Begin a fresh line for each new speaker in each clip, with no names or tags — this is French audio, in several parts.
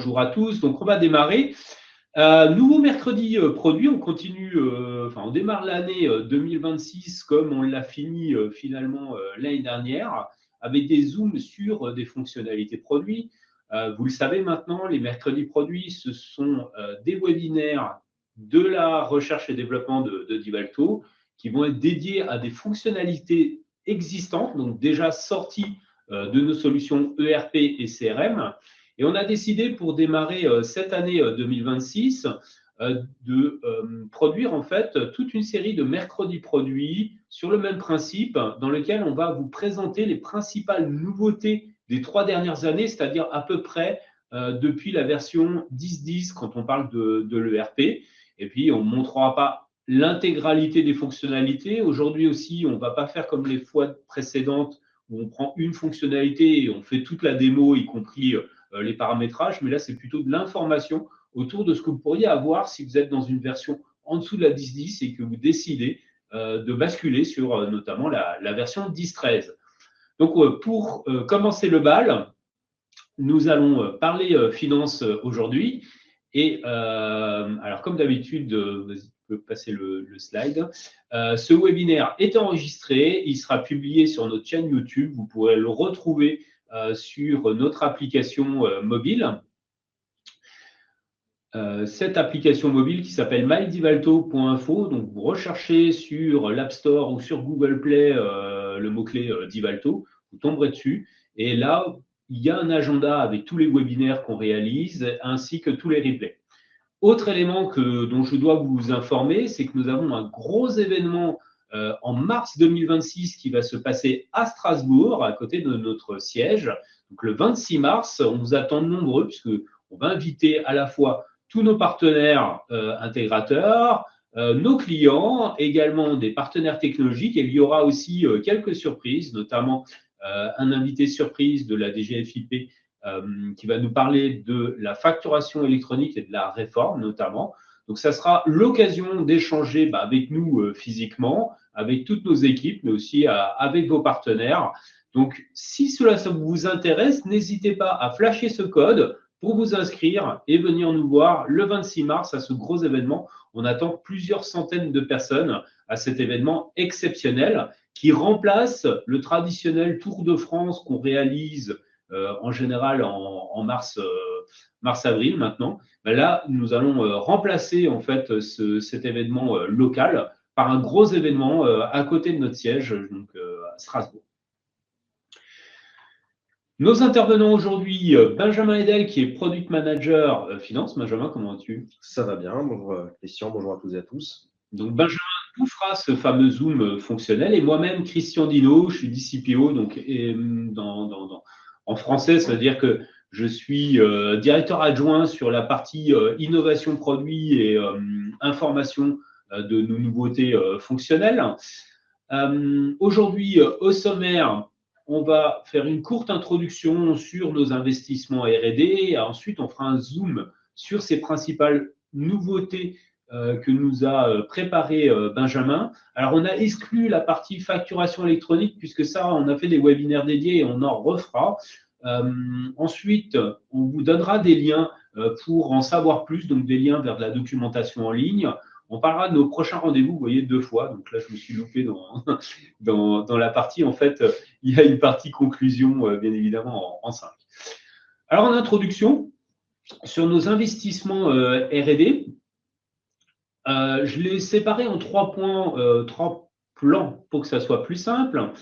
bonjour à tous. Donc, on va démarrer. Nouveau mercredi produit, on continue, on démarre l'année 2026 comme on l'a fini finalement l'année dernière, avec des zooms sur des fonctionnalités produits. Vous le savez maintenant, les mercredis produits, ce sont des webinaires de la recherche et développement de Divalto qui vont être dédiés à des fonctionnalités existantes, donc déjà sorties de nos solutions ERP et CRM. Et on a décidé pour démarrer cette année 2026 de produire en fait toute une série de mercredis produits sur le même principe dans lequel on va vous présenter les principales nouveautés des 3 dernières années, c'est-à-dire à peu près depuis la version 10.10 quand on parle de l'ERP. Et puis, on ne montrera pas l'intégralité des fonctionnalités. Aujourd'hui aussi, on ne va pas faire comme les fois précédentes où on prend une fonctionnalité et on fait toute la démo, y compris les paramétrages, mais là, c'est plutôt de l'information autour de ce que vous pourriez avoir si vous êtes dans une version en dessous de la 10.10 et que vous décidez de basculer sur notamment la version 10.13. Donc, pour commencer le bal, nous allons parler finance aujourd'hui. Et alors, comme d'habitude, vas-y, tu peux passer le slide. Ce webinaire est enregistré, il sera publié sur notre chaîne YouTube. Vous pourrez le retrouver sur notre application mobile. Cette application mobile qui s'appelle mydivalto.info. Donc, vous recherchez sur l'App Store ou sur Google Play le mot-clé Divalto, vous tomberez dessus. Et là, il y a un agenda avec tous les webinaires qu'on réalise ainsi que tous les replays. Autre élément dont je dois vous informer, c'est que nous avons un gros événement en mars 2026 qui va se passer à Strasbourg, à côté de notre siège. Donc, le 26 mars, on vous attend nombreux puisqu'on va inviter à la fois tous nos partenaires intégrateurs, nos clients, également des partenaires technologiques. Et il y aura aussi quelques surprises, notamment un invité surprise de la DGFiP qui va nous parler de la facturation électronique et de la réforme notamment. Donc, ça sera l'occasion d'échanger avec nous physiquement, avec toutes nos équipes, mais aussi avec vos partenaires. Donc, si cela ça vous intéresse, n'hésitez pas à flasher ce code pour vous inscrire et venir nous voir le 26 mars à ce gros événement. On attend plusieurs centaines de personnes à cet événement exceptionnel qui remplace le traditionnel Tour de France qu'on réalise en général en mars-avril maintenant. Là, nous allons remplacer en fait cet événement local par un gros événement à côté de notre siège, donc à Strasbourg. Nos intervenants aujourd'hui, Benjamin Edel, qui est Product Manager Finance. Benjamin, comment vas-tu?
Ça va bien. Bonjour Christian, bonjour à toutes et à tous.
Donc Benjamin nous fera ce fameux Zoom fonctionnel et moi-même, Christian Dino, je suis DCPO, donc en français, ça veut dire que je suis directeur adjoint sur la partie innovation produit et information de nos nouveautés fonctionnelles. Aujourd'hui, au sommaire, on va faire une courte introduction sur nos investissements R&D. Ensuite, on fera un zoom sur ces principales nouveautés que nous a préparé Benjamin. Alors, on a exclu la partie facturation électronique puisque ça, on a fait des webinaires dédiés et on en refera. Ensuite, on vous donnera des liens pour en savoir plus, donc des liens vers de la documentation en ligne. On parlera de nos prochains rendez-vous, vous voyez, 2 fois. Donc là, je me suis loupé dans la partie. En fait, il y a une partie conclusion, bien évidemment, en 5. Alors, en introduction, sur nos investissements R&D, je l'ai séparé en 3 points, 3 plans pour que ça soit plus simple.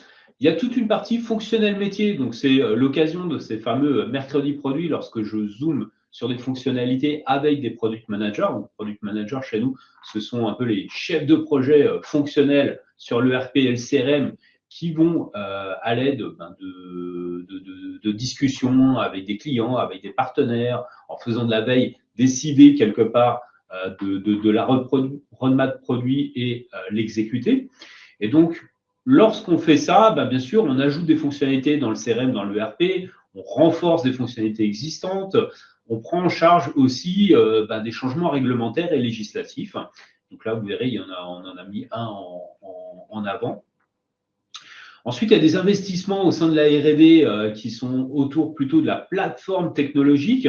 Il y a toute une partie fonctionnelle métier. Donc, c'est l'occasion de ces fameux mercredis produits lorsque je zoome sur des fonctionnalités avec des product managers. Donc, product managers chez nous, ce sont un peu les chefs de projet fonctionnels sur l'ERP et le CRM qui vont à l'aide de discussions avec des clients, avec des partenaires, en faisant de la veille, décider quelque part de la roadmap produit et l'exécuter. Et donc, lorsqu'on fait ça, bien sûr, on ajoute des fonctionnalités dans le CRM, dans l'ERP, on renforce des fonctionnalités existantes, on prend en charge aussi des changements réglementaires et législatifs. Donc là, vous verrez, on en a mis un en avant. Ensuite, il y a des investissements au sein de la R&D qui sont autour plutôt de la plateforme technologique.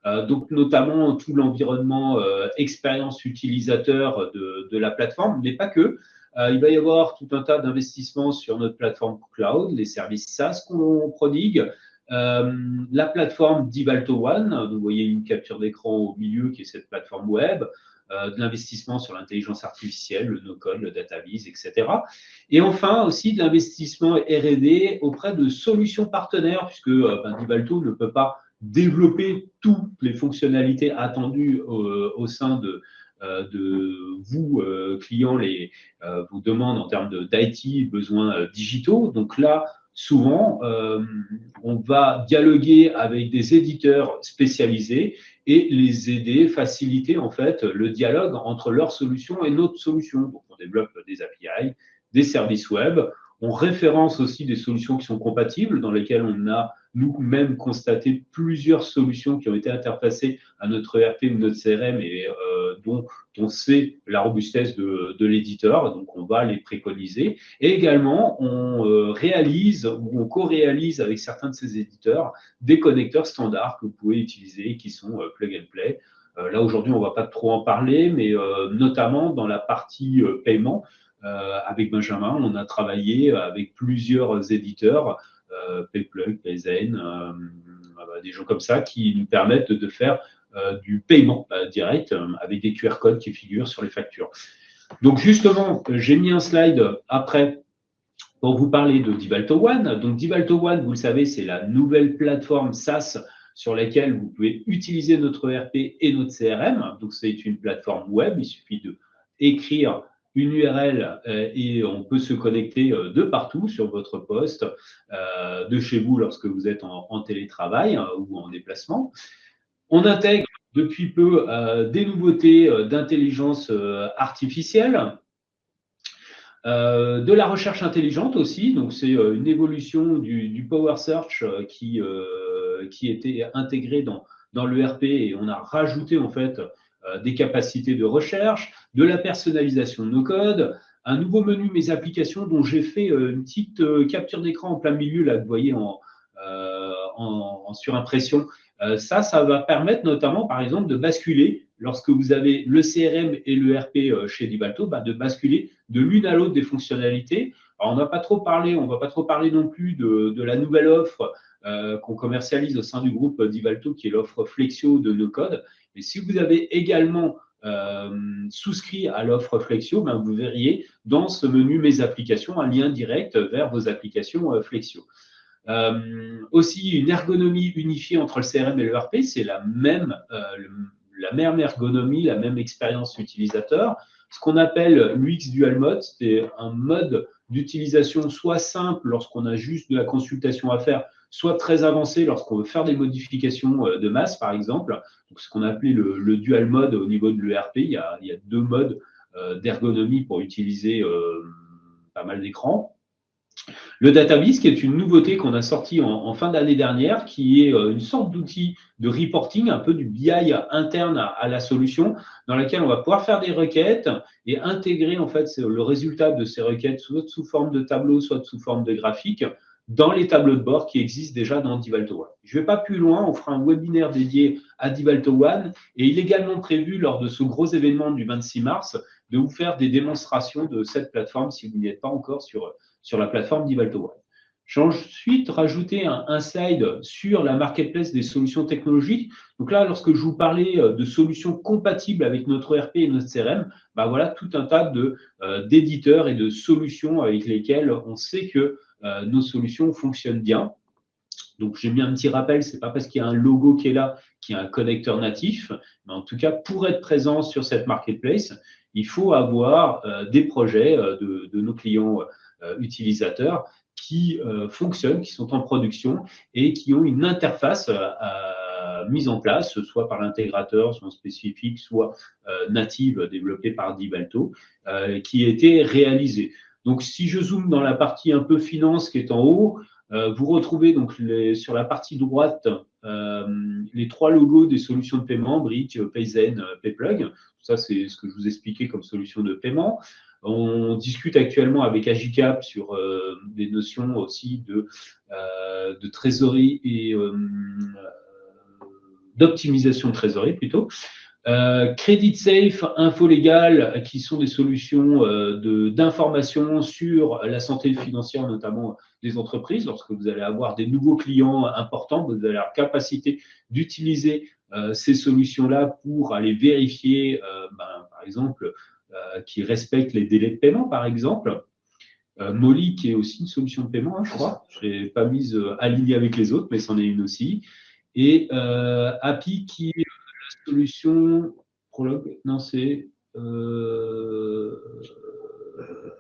donc notamment tout l'environnement expérience utilisateur de la plateforme, mais pas que. Il va y avoir tout un tas d'investissements sur notre plateforme cloud, les services SaaS qu'on prodigue, la plateforme Divalto One, donc vous voyez une capture d'écran au milieu qui est cette plateforme web, de l'investissement sur l'intelligence artificielle, le no-code, le data viz, etc. Et enfin aussi de l'investissement R&D auprès de solutions partenaires, puisque Divalto ne peut pas développer toutes les fonctionnalités attendues au sein de vous, clients, vos demandes en termes d'IT, besoins digitaux. Donc là, souvent, on va dialoguer avec des éditeurs spécialisés et les aider, faciliter en fait le dialogue entre leur solution et notre solution. Donc, on développe des API, des services web. On référence aussi des solutions qui sont compatibles, dans lesquelles on a nous-mêmes constaté plusieurs solutions qui ont été interfacées à notre ERP ou notre CRM et dont on sait la robustesse de l'éditeur. Donc, on va les préconiser. Et également, on réalise ou on co-réalise avec certains de ces éditeurs des connecteurs standards que vous pouvez utiliser qui sont plug and play. Là, aujourd'hui, on ne va pas trop en parler, mais notamment dans la partie paiement, avec Benjamin, on a travaillé avec plusieurs éditeurs, PayPlug, Payzen, des gens comme ça qui nous permettent de faire du paiement direct avec des QR codes qui figurent sur les factures. Donc justement, j'ai mis un slide après pour vous parler de Divalto One. Donc Divalto One, vous le savez, c'est la nouvelle plateforme SaaS sur laquelle vous pouvez utiliser notre ERP et notre CRM. Donc c'est une plateforme web, il suffit d'écrire une URL et on peut se connecter de partout sur votre poste, de chez vous lorsque vous êtes en télétravail ou en déplacement. On intègre depuis peu des nouveautés d'intelligence artificielle, de la recherche intelligente aussi. Donc c'est une évolution du Power Search qui était intégré dans l'ERP et on a rajouté en fait des capacités de recherche, de la personnalisation de nos codes, un nouveau menu Mes applications dont j'ai fait une petite capture d'écran en plein milieu là que vous voyez en surimpression. Ça va permettre notamment, par exemple, de basculer, lorsque vous avez le CRM et le RP chez Divalto, de basculer de l'une à l'autre des fonctionnalités. Alors, on ne va pas trop parler non plus de la nouvelle offre qu'on commercialise au sein du groupe Divalto, qui est l'offre Flexio de no-code. Mais si vous avez également souscrit à l'offre Flexio, vous verriez dans ce menu Mes applications un lien direct vers vos applications Flexio. Aussi, une ergonomie unifiée entre le CRM et le ERP, c'est la même ergonomie, la même expérience utilisateur. Ce qu'on appelle l'UX Dual Mode, c'est un mode d'utilisation soit simple lorsqu'on a juste de la consultation à faire, soit très avancé lorsqu'on veut faire des modifications de masse, par exemple. Donc, ce qu'on appelait le Dual Mode au niveau de l'ERP, il y a deux modes d'ergonomie pour utiliser pas mal d'écrans. Le DataVis, qui est une nouveauté qu'on a sortie en fin d'année dernière, qui est une sorte d'outil de reporting, un peu du BI interne à la solution, dans laquelle on va pouvoir faire des requêtes et intégrer en fait le résultat de ces requêtes soit sous forme de tableau, soit sous forme de graphique, dans les tableaux de bord qui existent déjà dans Divalto One. Je ne vais pas plus loin, on fera un webinaire dédié à Divalto One et il est également prévu lors de ce gros événement du 26 mars de vous faire des démonstrations de cette plateforme si vous n'y êtes pas encore sur la plateforme Divalto One. J'ai ensuite rajouté un slide sur la marketplace des solutions technologiques. Donc là, lorsque je vous parlais de solutions compatibles avec notre ERP et notre CRM, voilà tout un tas d'éditeurs et de solutions avec lesquels on sait que nos solutions fonctionnent bien. Donc, j'ai mis un petit rappel, ce n'est pas parce qu'il y a un logo qui est là qu'il y a un connecteur natif, mais en tout cas, pour être présent sur cette marketplace, il faut avoir des projets de nos clients utilisateurs qui fonctionnent, qui sont en production et qui ont une interface mise en place, soit par l'intégrateur, soit spécifique, soit native développée par Divalto, qui a été réalisée. Donc, si je zoome dans la partie un peu finance qui est en haut, vous retrouvez donc sur la partie droite les trois logos des solutions de paiement, Bridge, Payzen, Payplug. Ça, c'est ce que je vous expliquais comme solution de paiement. On discute actuellement avec Agicap sur des notions aussi de trésorerie et d'optimisation de trésorerie plutôt. Credit Safe, Info Légal, qui sont des solutions d'information sur la santé financière, notamment des entreprises. Lorsque vous allez avoir des nouveaux clients importants, vous avez la capacité d'utiliser ces solutions-là pour aller vérifier, par exemple, qu'ils respectent les délais de paiement, par exemple. Molly, qui est aussi une solution de paiement, hein, je crois. Je ne l'ai pas mise alignée avec les autres, mais c'en est une aussi. Et Happy, qui est la solution Prologue, non, c'est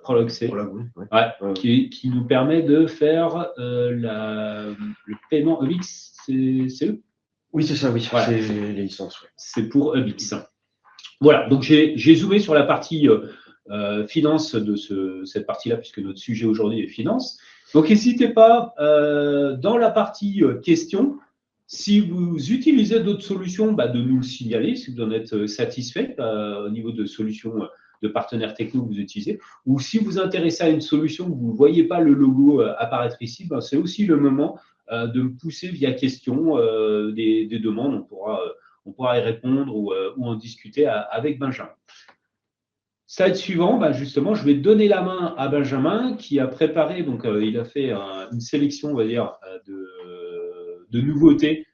Prologue, c'est
Prologue, oui.
Ouais, qui nous permet de faire le paiement EBIX, c'est eux?
Oui, c'est ça, oui.
Voilà.
C'est les licences. Ouais.
C'est pour EBIX. Voilà, donc j'ai zoomé sur la partie finance de cette partie-là, puisque notre sujet aujourd'hui est finance. Donc, n'hésitez pas, dans la partie questions, si vous utilisez d'autres solutions, de nous le signaler, si vous en êtes satisfait au niveau de solutions de partenaires techno que vous utilisez, ou si vous vous intéressez à une solution que vous ne voyez pas le logo apparaître ici, c'est aussi le moment de me pousser via question des demandes. On pourra y répondre ou en discuter avec Benjamin. Slide suivant, justement, je vais donner la main à Benjamin qui a préparé, donc il a fait une sélection, on va dire, de nouveautés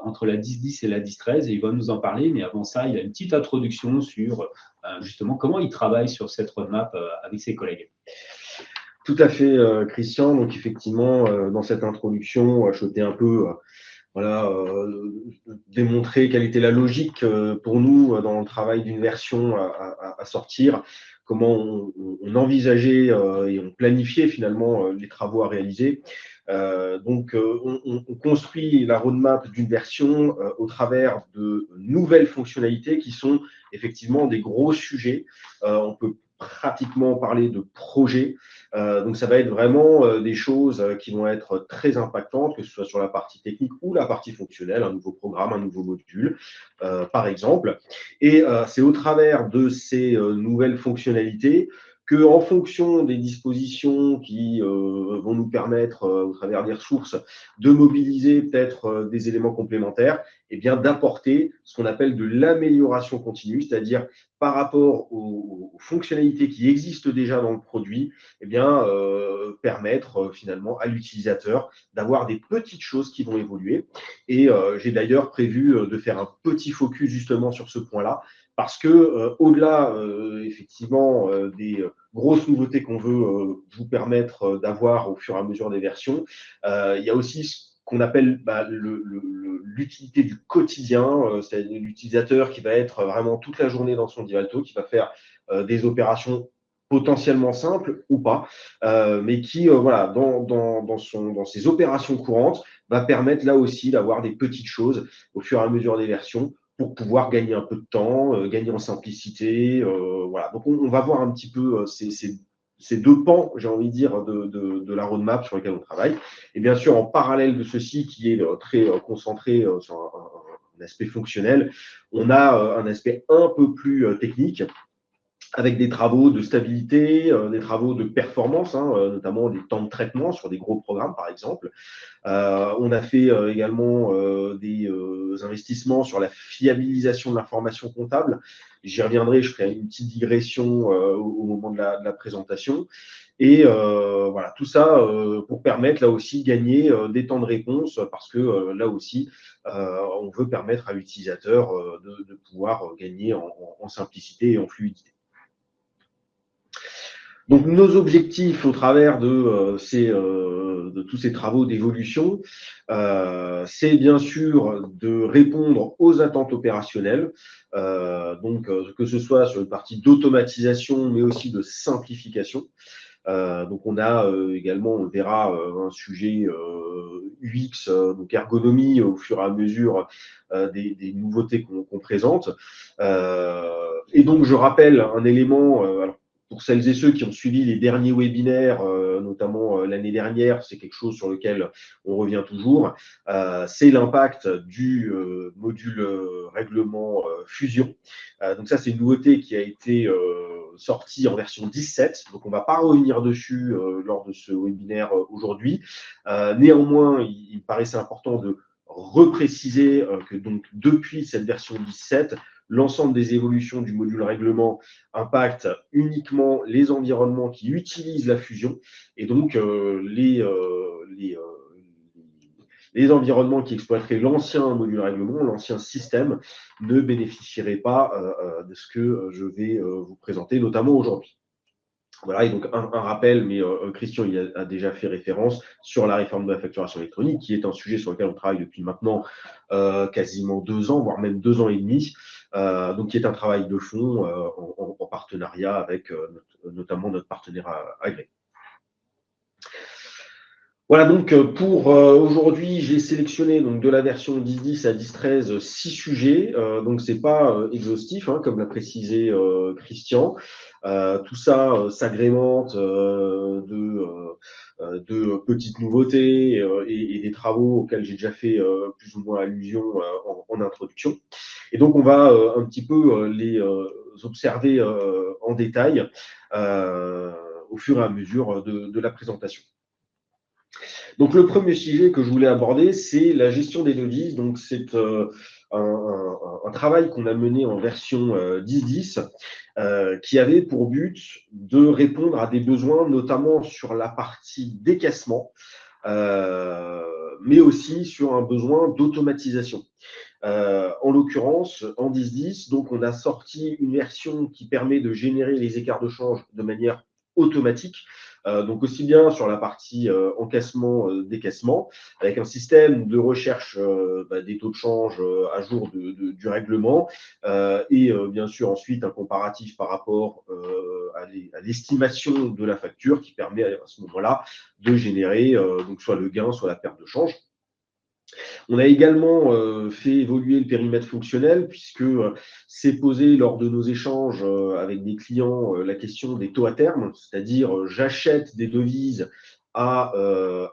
entre la 10.10 et la 10.13 et il va nous en parler. Mais avant ça, il a une petite introduction sur justement comment il travaille sur cette roadmap avec ses collègues.
Tout à fait, Christian. Donc, effectivement, dans cette introduction, je t'ai un peu démontrer quelle était la logique pour nous dans le travail d'une version à sortir, comment on envisageait et on planifiait finalement les travaux à réaliser. Donc, on construit la roadmap d'une version au travers de nouvelles fonctionnalités qui sont effectivement des gros sujets. On peut pratiquement parler de projets. Donc, ça va être vraiment des choses qui vont être très impactantes, que ce soit sur la partie technique ou la partie fonctionnelle, un nouveau programme, un nouveau module, par exemple. Et c'est au travers de ces nouvelles fonctionnalités que, en fonction des dispositions qui vont nous permettre, au travers des ressources, de mobiliser peut-être des éléments complémentaires, et bien d'apporter ce qu'on appelle de l'amélioration continue, c'est-à-dire par rapport aux fonctionnalités qui existent déjà dans le produit, eh bien, permettre finalement à l'utilisateur d'avoir des petites choses qui vont évoluer. Et j'ai d'ailleurs prévu de faire un petit focus justement sur ce point-là, parce que au-delà effectivement des grosses nouveautés qu'on veut vous permettre d'avoir au fur et à mesure des versions, il y a aussi ce qu'on appelle l'utilité du quotidien, c'est-à-dire l'utilisateur qui va être vraiment toute la journée dans son Divalto, qui va faire des opérations potentiellement simples ou pas, mais qui, voilà, dans ses opérations courantes, va permettre là aussi d'avoir des petites choses au fur et à mesure des versions pour pouvoir gagner un peu de temps, gagner en simplicité. Voilà. Donc, on va voir un petit peu ces deux pans, j'ai envie de dire, de la roadmap sur lesquels on travaille. Et bien sûr, en parallèle de ceci, qui est très concentré sur un aspect fonctionnel, on a un aspect un peu plus technique, avec des travaux de stabilité, des travaux de performance, notamment des temps de traitement sur des gros programmes, par exemple. On a fait également des investissements sur la fiabilisation de l'information comptable. J'y reviendrai, je ferai une petite digression au moment de la présentation. Et voilà, tout ça pour permettre là aussi de gagner des temps de réponse, parce que là aussi, on veut permettre à l'utilisateur de pouvoir gagner en simplicité et en fluidité. Donc, nos objectifs au travers de tous ces travaux d'évolution, c'est bien sûr de répondre aux attentes opérationnelles, donc que ce soit sur une partie d'automatisation, mais aussi de simplification. Donc, on a également, on verra, un sujet UX, donc ergonomie, au fur et à mesure des nouveautés qu'on présente. Et donc, je rappelle un élément, alors, pour celles et ceux qui ont suivi les derniers webinaires, notamment l'année dernière, c'est quelque chose sur lequel on revient toujours, c'est l'impact du module règlement Fusion. Donc ça, c'est une nouveauté qui a été sortie en version 17, donc on ne va pas revenir dessus lors de ce webinaire aujourd'hui. Néanmoins, il paraissait important de repréciser que donc depuis cette version 17, l'ensemble des évolutions du module règlement impactent uniquement les environnements qui utilisent la fusion et donc les environnements qui exploiteraient l'ancien module règlement, l'ancien système, ne bénéficieraient pas de ce que je vais vous présenter, notamment aujourd'hui. Voilà, et donc un rappel, mais Christian y a déjà fait référence sur la réforme de la facturation électronique, qui est un sujet sur lequel on travaille depuis maintenant quasiment 2 ans, voire même 2 ans et demi, donc qui est un travail de fond en partenariat avec notamment notre partenaire Agré. Voilà, donc pour aujourd'hui, j'ai sélectionné donc de la version 10.10 à 10.13 6 sujets. Donc c'est pas exhaustif, hein, comme l'a précisé Christian. Tout ça s'agrémente de petites nouveautés et des travaux auxquels j'ai déjà fait plus ou moins allusion en introduction. Et donc on va un petit peu les observer en détail au fur et à mesure de la présentation. Donc, le premier sujet que je voulais aborder, c'est la gestion des devises. Donc, c'est un travail qu'on a mené en version 10.10 qui avait pour but de répondre à des besoins, notamment sur la partie décaissement, mais aussi sur un besoin d'automatisation. En l'occurrence, en 10.10, donc on a sorti une version qui permet de générer les écarts de change de manière automatique. Donc aussi bien sur la partie encaissement, décaissement, avec un système de recherche des taux de change à jour du règlement, et bien sûr ensuite un comparatif par rapport à l'estimation de la facture qui permet à ce moment-là de générer donc soit le gain, soit la perte de change. On a également fait évoluer le périmètre fonctionnel puisque s'est posé lors de nos échanges avec des clients la question des taux à terme, c'est-à-dire j'achète des devises à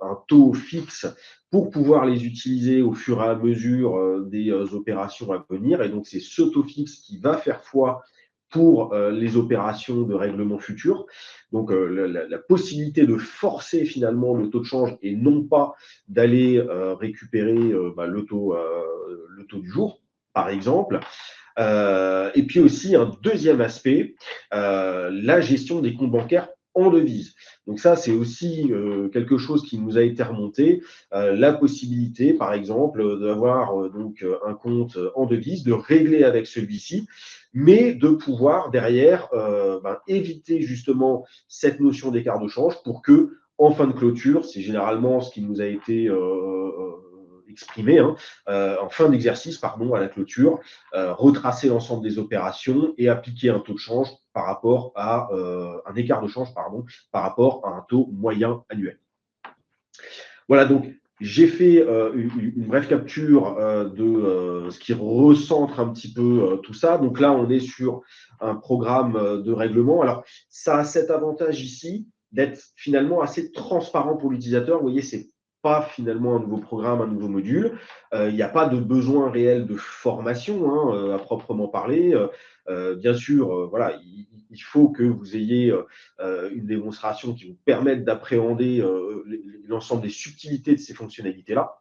un taux fixe pour pouvoir les utiliser au fur et à mesure des opérations à venir. Et donc, c'est ce taux fixe qui va faire foi pour les opérations de règlement futur. Donc, la possibilité de forcer finalement le taux de change et non pas d'aller récupérer le taux du jour, par exemple. Et puis aussi, un deuxième aspect, la gestion des comptes bancaires en devise. Donc ça, c'est aussi quelque chose qui nous a été remonté, la possibilité, par exemple, d'avoir donc un compte en devise, de régler avec celui-ci, mais de pouvoir derrière éviter justement cette notion d'écart de change pour que, en fin de clôture, c'est généralement ce qui nous a été exprimé, en fin d'exercice, pardon, à la clôture, retracer l'ensemble des opérations et appliquer un taux de change par rapport à un écart de change, pardon, par rapport à un taux moyen annuel. Voilà, donc j'ai fait une brève capture de ce qui recentre un petit peu tout ça. Donc là, on est sur un programme de règlement. Alors, ça a cet avantage ici d'être finalement assez transparent pour l'utilisateur. Vous voyez, c'est pas finalement un nouveau programme, un nouveau module. Il n'y a pas de besoin réel de formation à proprement parler. Bien sûr, voilà, il faut que vous ayez une démonstration qui vous permette d'appréhender l'ensemble des subtilités de ces fonctionnalités-là.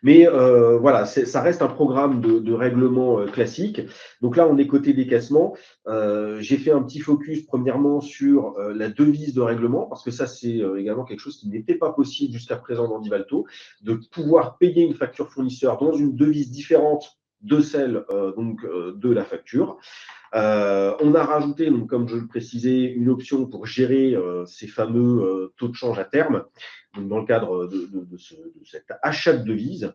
Mais voilà, ça reste un programme de règlement classique. Donc là, on est côté décaissement. J'ai fait un petit focus premièrement sur la devise de règlement, parce que ça, c'est également quelque chose qui n'était pas possible jusqu'à présent dans Divalto, de pouvoir payer une facture fournisseur dans une devise différente de celle de la facture. On a rajouté, donc, comme je le précisais, une option pour gérer ces fameux taux de change à terme, donc dans le cadre de cet achat de devises.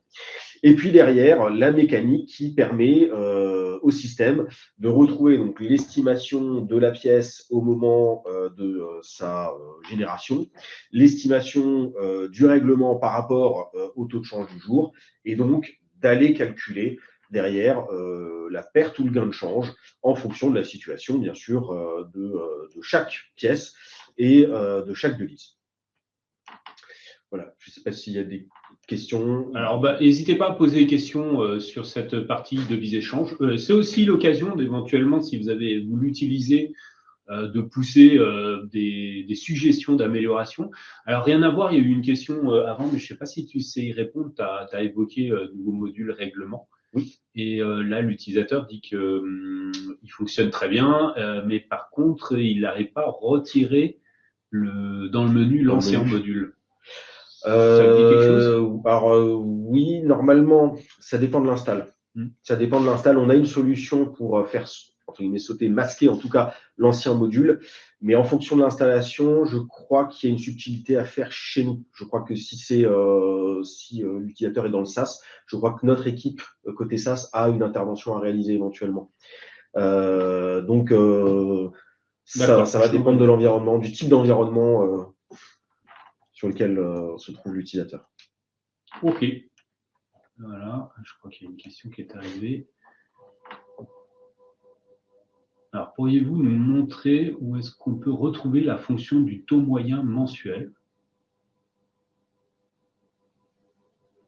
Et puis derrière, la mécanique qui permet au système de retrouver donc l'estimation de la pièce au moment de sa génération, l'estimation du règlement par rapport au taux de change du jour, et donc d'aller calculer derrière la perte ou le gain de change en fonction de la situation, bien sûr, de chaque pièce et de chaque devise. Voilà, je ne sais pas s'il y a des questions.
Alors, n'hésitez pas à poser des questions sur cette partie devise échange. C'est aussi l'occasion d'éventuellement, si vous voulu utiliser de pousser des suggestions d'amélioration. Alors, rien à voir, il y a eu une question avant, mais je ne sais pas si tu sais y répondre. Tu as évoqué nouveau module règlement.
Oui.
Et là, l'utilisateur dit qu'il fonctionne très bien, mais par contre, il n'arrive pas à retirer dans le menu l'ancien module. Ça te dit quelque chose?
Alors, oui, normalement, ça dépend de l'install. Ça dépend de l'install. On a une solution pour faire entre guillemets, sauter, masquer en tout cas l'ancien module. Mais en fonction de l'installation, je crois qu'il y a une subtilité à faire chez nous. Je crois que si l'utilisateur est dans le SaaS, je crois que notre équipe côté SaaS a une intervention à réaliser éventuellement. Donc, ça va dépendre de l'environnement, du type d'environnement sur lequel se trouve l'utilisateur.
OK. Voilà, je crois qu'il y a une question qui est arrivée. Alors, pourriez-vous nous montrer où est-ce qu'on peut retrouver la fonction du taux moyen mensuel?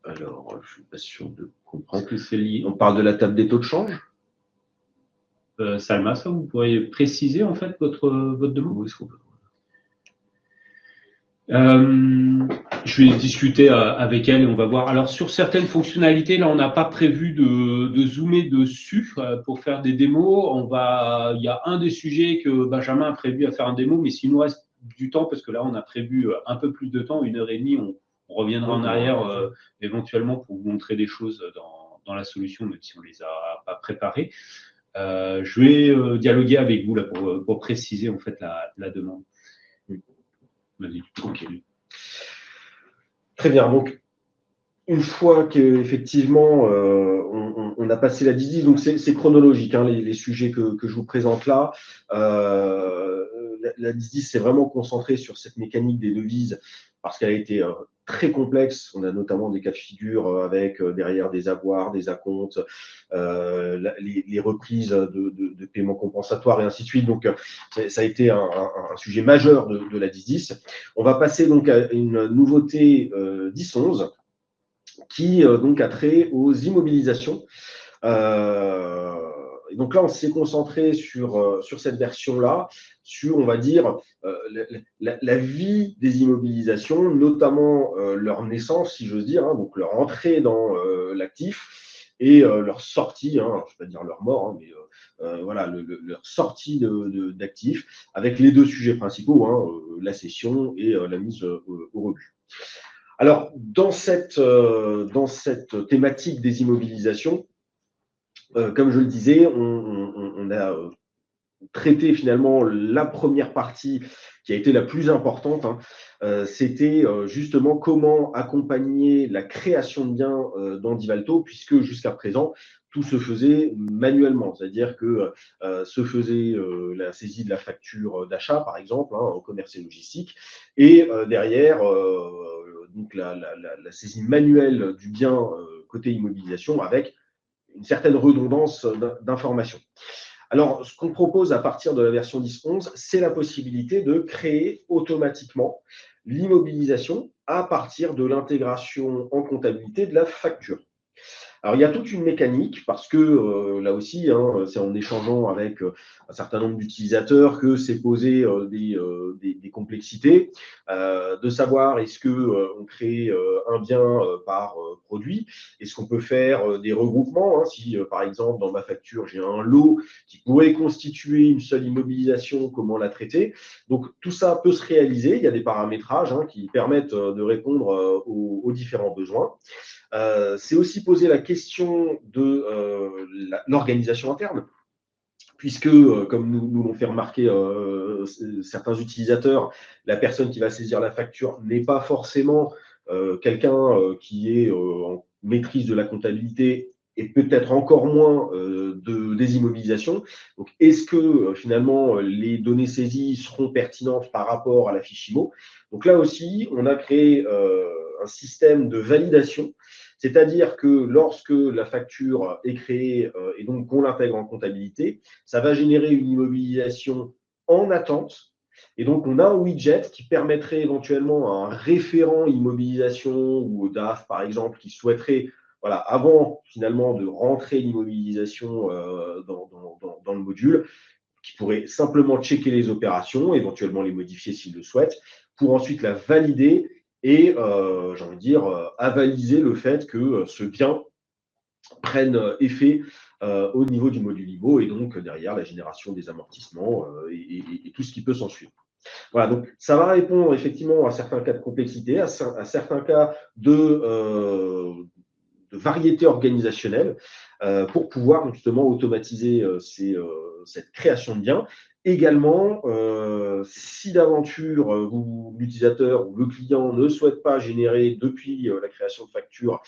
Alors, je ne suis pas sûr de comprendre.
Est-ce que c'est lié?
On parle de la table des taux de change?
Salma, ça, vous pourriez préciser en fait votre demande?
Oui,
je vais discuter avec elle et on va voir. Alors, sur certaines fonctionnalités, là, on n'a pas prévu de zoomer dessus pour faire des démos. Il y a un des sujets que Benjamin a prévu à faire un démo, mais s'il nous reste du temps, parce que là, on a prévu un peu plus de temps, 1h30, on reviendra en arrière éventuellement pour vous montrer des choses dans la solution, même si on ne les a pas préparées. Je vais dialoguer avec vous là, pour préciser en fait la demande. Vas-y, continue.
Très bien. Donc, une fois qu'effectivement on a passé la 10-10, donc c'est chronologique, hein, les sujets que je vous présente là. La 10-10, c'est vraiment concentré sur cette mécanique des devises parce qu'elle a été très complexe. On a notamment des cas de figure avec derrière des avoirs, des acomptes, les reprises de paiements compensatoires et ainsi de suite. Donc, ça a été un sujet majeur de la 10-10. On va passer donc à une nouveauté 10-11 qui donc a trait aux immobilisations. Et donc là, on s'est concentré sur cette version-là, sur, on va dire, la vie des immobilisations, notamment leur naissance, si j'ose dire, hein, donc leur entrée dans l'actif et leur sortie, hein, je ne vais pas dire leur mort, hein, mais voilà, leur sortie d'actifs, avec les deux sujets principaux, hein, la cession et la mise au rebut. Alors, dans cette thématique des immobilisations, comme je le disais, on a traité finalement la première partie qui a été la plus importante. Hein, c'était justement comment accompagner la création de biens dans Divalto, puisque jusqu'à présent, tout se faisait manuellement, c'est-à-dire que se faisait la saisie de la facture d'achat, par exemple, hein, en commerce et logistique, et derrière, donc la saisie manuelle du bien côté immobilisation avec une certaine redondance d'informations. Alors, ce qu'on propose à partir de la version 10.11, c'est la possibilité de créer automatiquement l'immobilisation à partir de l'intégration en comptabilité de la facture. Alors, il y a toute une mécanique parce que là aussi, hein, c'est en échangeant avec un certain nombre d'utilisateurs que s'est posé des complexités, de savoir est-ce qu'on crée un bien par produit, est-ce qu'on peut faire des regroupements, hein, si par exemple dans ma facture j'ai un lot qui pourrait constituer une seule immobilisation, comment la traiter. Donc tout ça peut se réaliser, il y a des paramétrages hein, qui permettent de répondre aux différents besoins. C'est aussi poser la question de l'organisation interne, puisque, comme nous l'ont fait remarquer certains utilisateurs, la personne qui va saisir la facture n'est pas forcément quelqu'un qui est en maîtrise de la comptabilité et peut-être encore moins des immobilisations. Donc, est-ce que finalement les données saisies seront pertinentes par rapport à la fiche IMO? Donc là aussi, on a créé un système de validation, c'est-à-dire que lorsque la facture est créée et donc qu'on l'intègre en comptabilité, ça va générer une immobilisation en attente. Et donc, on a un widget qui permettrait éventuellement à un référent immobilisation ou au DAF, par exemple, qui souhaiterait, voilà, avant finalement de rentrer l'immobilisation dans le module, qui pourrait simplement checker les opérations, éventuellement les modifier s'il le souhaite, pour ensuite la valider et, j'ai envie de dire, avaliser le fait que ce bien prenne effet au niveau du module IMO et donc derrière la génération des amortissements et tout ce qui peut s'en suivre. Voilà, donc ça va répondre effectivement à certains cas de complexité, à certains cas de variété organisationnelle pour pouvoir justement automatiser cette création de biens. Également, si d'aventure l'utilisateur ou le client ne souhaite pas générer depuis la création de facture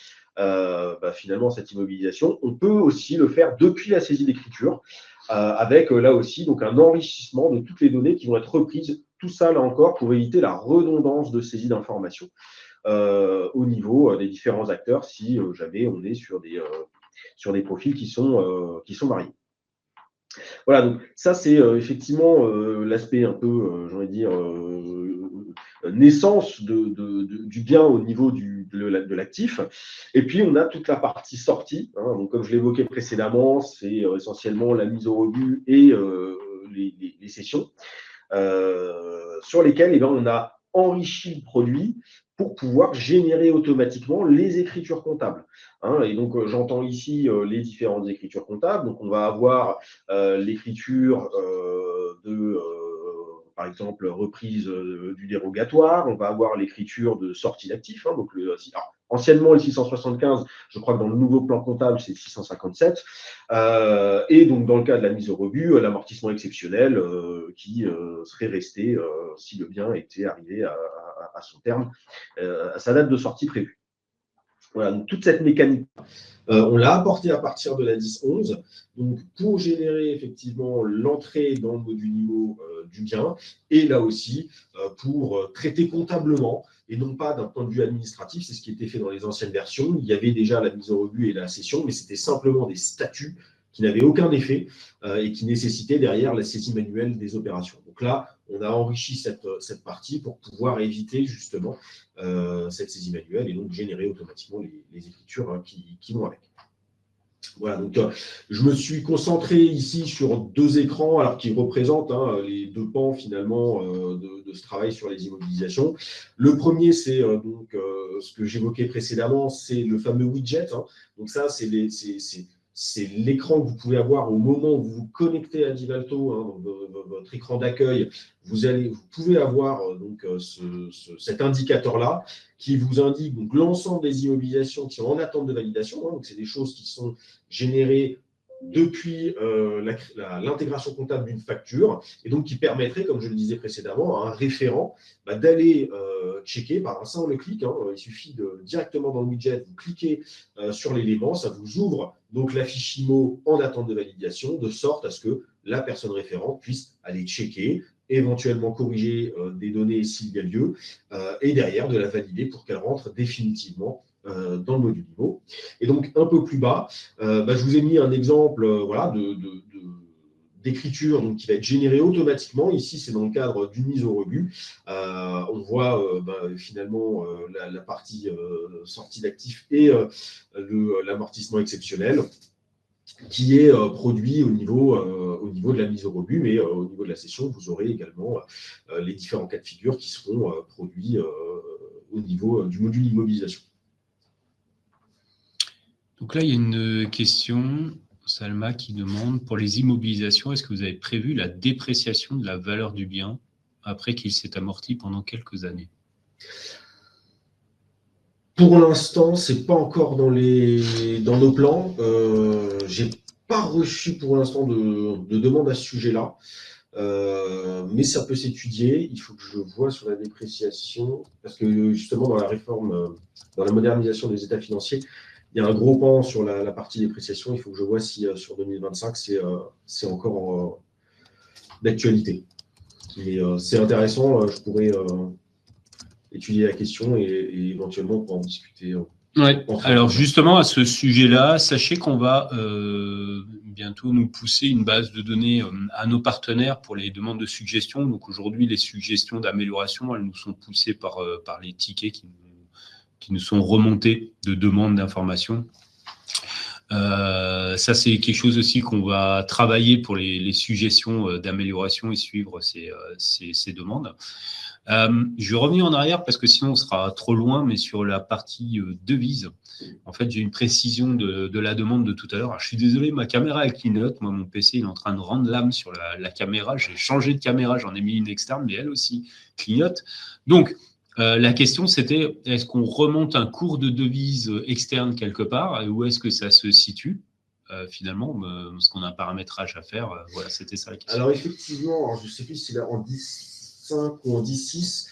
finalement cette immobilisation, on peut aussi le faire depuis la saisie d'écriture avec là aussi donc un enrichissement de toutes les données qui vont être reprises. Tout ça, là encore, pour éviter la redondance de saisie d'informations au niveau des différents acteurs si jamais on est sur des profils qui sont variés. Voilà, donc ça c'est effectivement l'aspect un peu, j'ai envie de dire, naissance du bien au niveau de l'actif. Et puis on a toute la partie sortie. Hein, donc comme je l'évoquais précédemment, c'est essentiellement la mise au rebut et les cessions sur lesquelles eh bien, on a enrichi le produit pour pouvoir générer automatiquement les écritures comptables. Hein, et donc, j'entends ici les différentes écritures comptables. Donc, on va avoir l'écriture par exemple, reprise du dérogatoire. On va avoir l'écriture de sortie d'actifs. Hein, donc, anciennement, le 675, je crois que dans le nouveau plan comptable, c'est 657. Et donc, dans le cas de la mise au rebut, l'amortissement exceptionnel qui serait resté si le bien était arrivé à son terme, à sa date de sortie prévue. Voilà, donc toute cette mécanique, on l'a apportée à partir de la 10.11, donc pour générer effectivement l'entrée dans le module IMO du bien, et là aussi pour traiter comptablement, et non pas d'un point de vue administratif, c'est ce qui était fait dans les anciennes versions. Il y avait déjà la mise au rebut et la cession, mais c'était simplement des statuts qui n'avaient aucun effet et qui nécessitaient derrière la saisie manuelle des opérations. Donc là, on a enrichi cette partie pour pouvoir éviter justement cette saisie manuelle et donc générer automatiquement les écritures qui vont avec. Voilà, donc je me suis concentré ici sur deux écrans alors qui représentent les deux pans finalement de ce travail sur les immobilisations. Le premier, c'est donc ce que j'évoquais précédemment, c'est le fameux widget. Hein. Donc ça, c'est l'écran que vous pouvez avoir au moment où vous vous connectez à Divalto, hein, donc votre écran d'accueil. Vous pouvez avoir donc cet indicateur-là qui vous indique donc l'ensemble des immobilisations qui sont en attente de validation. Hein, donc c'est des choses qui sont générées depuis l'intégration comptable d'une facture et donc qui permettrait, comme je le disais précédemment, à un référent d'aller checker par un simple clic. Hein, il suffit directement dans le widget, vous cliquez sur l'élément, ça vous ouvre donc la fiche IMO en attente de validation, de sorte à ce que la personne référente puisse aller checker, éventuellement corriger des données s'il y a lieu, et derrière de la valider pour qu'elle rentre définitivement dans le module IMO. Et donc, un peu plus bas, je vous ai mis un exemple d'écriture qui va être générée automatiquement. Ici, c'est dans le cadre d'une mise au rebut. On voit finalement la partie sortie d'actifs et l'amortissement exceptionnel qui est produit au niveau de la mise au rebut, mais au niveau de la cession, vous aurez également les différents cas de figure qui seront produits au niveau du module immobilisation.
Donc là, il y a une question, Salma, qui demande, pour les immobilisations, est-ce que vous avez prévu la dépréciation de la valeur du bien après qu'il s'est amorti pendant quelques années?
Pour l'instant, ce n'est pas encore dans nos plans. Je n'ai pas reçu pour l'instant de demande à ce sujet-là, mais ça peut s'étudier. Il faut que je vois sur la dépréciation, parce que justement, dans la réforme, dans la modernisation des états financiers, il y a un gros pan sur la partie dépréciation. Il faut que je vois si sur 2025, c'est encore d'actualité. Mais c'est intéressant, je pourrais étudier la question et éventuellement pour en discuter.
Ouais. Alors justement, à ce sujet-là, sachez qu'on va bientôt nous pousser une base de données à nos partenaires pour les demandes de suggestions. Donc aujourd'hui, les suggestions d'amélioration, elles nous sont poussées par les tickets qui nous sont remontés de demandes d'informations. Ça, c'est quelque chose aussi qu'on va travailler pour les suggestions d'amélioration et suivre ces demandes. Je vais revenir en arrière parce que sinon on sera trop loin, mais sur la partie devise, en fait, j'ai une précision de la demande de tout à l'heure. Alors, je suis désolé, ma caméra elle clignote. Moi, mon PC il est en train de rendre l'âme sur la caméra. J'ai changé de caméra, j'en ai mis une externe, mais elle aussi clignote. Donc, la question c'était est-ce qu'on remonte un cours de devise externe quelque part ou est-ce que ça se situe finalement, parce qu'on a un paramétrage à faire. Voilà, c'était ça la question.
Alors, effectivement, je ne sais plus si c'est en 10.5 ou en 10.6,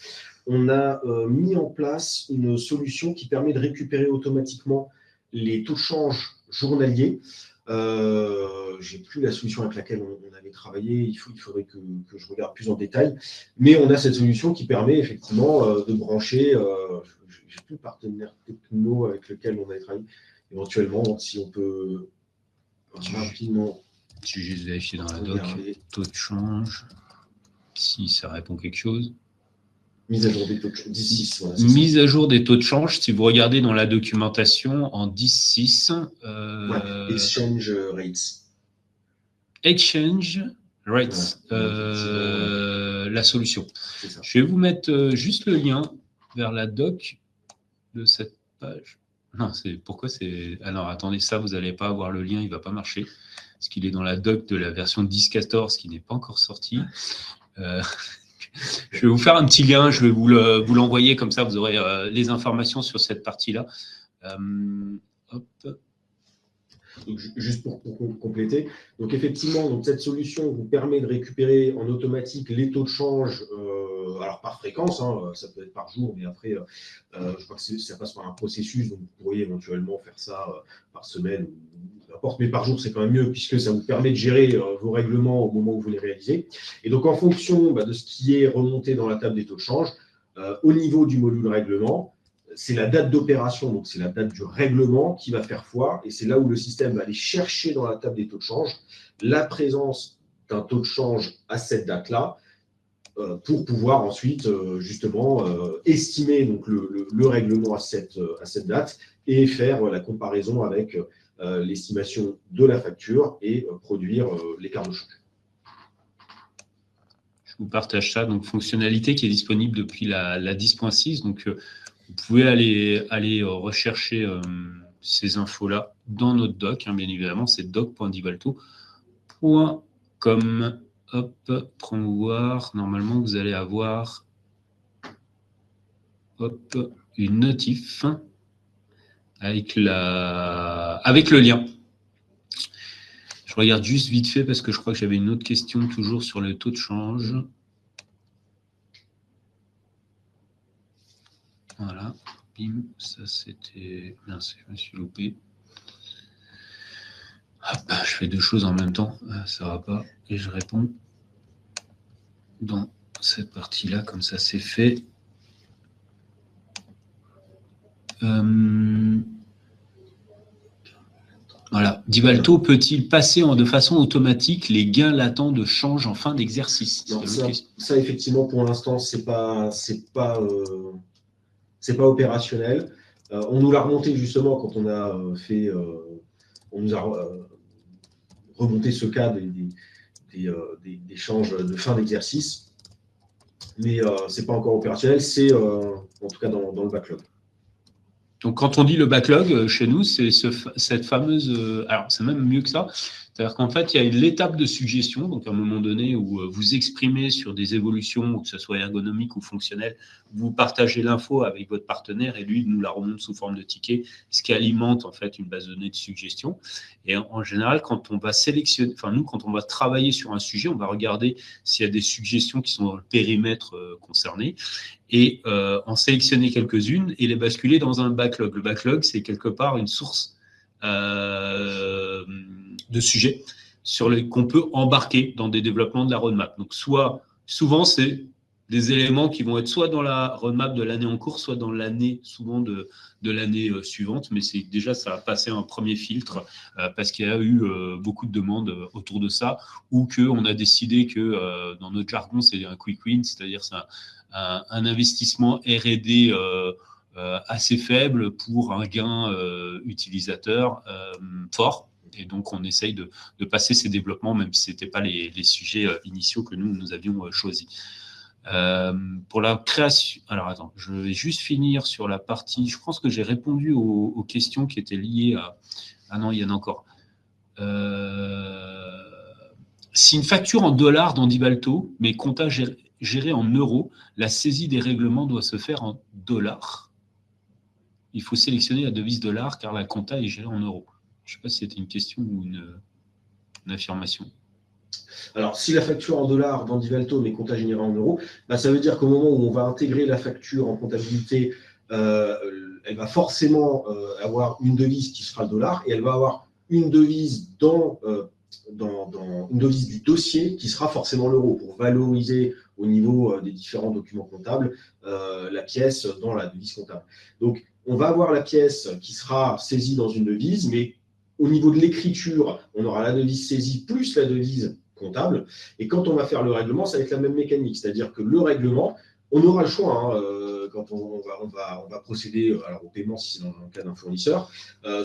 on a mis en place une solution qui permet de récupérer automatiquement les taux de change journaliers. Je n'ai plus la solution avec laquelle on avait travaillé, il faudrait que je regarde plus en détail, mais on a cette solution qui permet effectivement de brancher, je n'ai plus le partenaire techno avec lequel on avait travaillé, éventuellement, si on peut rapidement.
Je vais juste vérifier dans la doc, taux de change, si ça répond quelque chose.
Mise à jour des taux de change, 10.6. Voilà,
mise à jour des taux de change, si vous regardez dans la documentation en 10.6.
Exchange rates.
Exchange rates, la solution. Je vais vous mettre juste le lien vers la doc de cette page. Non, pourquoi c'est. Alors attendez, ça, vous n'allez pas avoir le lien, il ne va pas marcher. Parce qu'il est dans la doc de la version 10.14 qui n'est pas encore sortie. Je vais vous faire un petit lien, je vais vous l'envoyer, comme ça vous aurez les informations sur cette partie-là. Hop.
Donc, juste pour compléter, donc effectivement, donc cette solution vous permet de récupérer en automatique les taux de change, alors par fréquence, hein, ça peut être par jour, mais après, je crois que ça passe par un processus, donc vous pourriez éventuellement faire ça par semaine ou n'importe, mais par jour c'est quand même mieux puisque ça vous permet de gérer vos règlements au moment où vous les réalisez. Et donc en fonction de ce qui est remonté dans la table des taux de change, au niveau du module règlement, c'est la date d'opération, donc c'est la date du règlement qui va faire foi, et c'est là où le système va aller chercher dans la table des taux de change la présence d'un taux de change à cette date-là, pour pouvoir ensuite justement estimer donc, le règlement à cette date et faire la comparaison avec l'estimation de la facture et produire l'écart de change.
Je vous partage ça, donc fonctionnalité qui est disponible depuis la 10.6, donc vous pouvez aller rechercher ces infos-là dans notre doc, hein, bien évidemment, c'est doc.divalto.com. Hop, promouvoir. Normalement, vous allez avoir une notif avec le lien. Je regarde juste vite fait parce que je crois que j'avais une autre question toujours sur le taux de change. Voilà, bim, ça c'était. Mince, je me suis loupé. Hop, je fais deux choses en même temps, ça ne va pas. Et je réponds dans cette partie-là, comme ça c'est fait. Voilà. Divalto peut-il passer de façon automatique les gains latents de change en fin d'exercice?
Ça, effectivement, pour l'instant, c'est pas opérationnel. On nous l'a remonté justement quand on a on nous a remonté ce cas des changes de fin d'exercice, mais c'est pas encore opérationnel. C'est en tout cas dans le backlog.
Donc, quand on dit le backlog, chez nous, c'est cette fameuse... alors, c'est même mieux que ça. C'est-à-dire qu'en fait, il y a l'étape de suggestion, donc à un moment donné où vous exprimez sur des évolutions, que ce soit ergonomique ou fonctionnel, vous partagez l'info avec votre partenaire et lui nous la remonte sous forme de ticket, ce qui alimente en fait une base de données de suggestion. Et en général, quand on va sélectionner, enfin nous, quand on va travailler sur un sujet, on va regarder s'il y a des suggestions qui sont dans le périmètre concerné et en sélectionner quelques-unes et les basculer dans un backlog. Le backlog, c'est quelque part une source de sujets qu'on peut embarquer dans des développements de la roadmap. Donc, souvent, c'est des éléments qui vont être soit dans la roadmap de l'année en cours, soit dans l'année, souvent de l'année suivante. Mais déjà, ça a passé un premier filtre parce qu'il y a eu beaucoup de demandes autour de ça, ou qu'on a décidé que, dans notre jargon, c'est un quick win, c'est-à-dire c'est un investissement R&D assez faible pour un gain utilisateur fort. Et donc, on essaye de passer ces développements, même si ce n'étaient pas les sujets initiaux que nous avions choisis. Pour la création, alors attends, je vais juste finir sur la partie, je pense que j'ai répondu aux questions qui étaient liées à... Ah non, il y en a encore. Si une facture en dollars dans Divalto, mais compta géré en euros, la saisie des règlements doit se faire en dollars. Il faut sélectionner la devise dollar car la compta est gérée en euros. Je ne sais pas si c'était une question ou une affirmation.
Alors, si la facture en dollars dans Divalto, mais compta généré en euros, bah, ça veut dire qu'au moment où on va intégrer la facture en comptabilité, elle va forcément avoir une devise qui sera le dollar et elle va avoir une devise dans une devise du dossier qui sera forcément l'euro pour valoriser au niveau des différents documents comptables la pièce dans la devise comptable. Donc, on va avoir la pièce qui sera saisie dans une devise, mais au niveau de l'écriture, on aura la devise saisie plus la devise comptable. Et quand on va faire le règlement, ça va être la même mécanique. C'est-à-dire que le règlement, on aura le choix quand on va procéder au paiement si c'est dans le cas d'un fournisseur,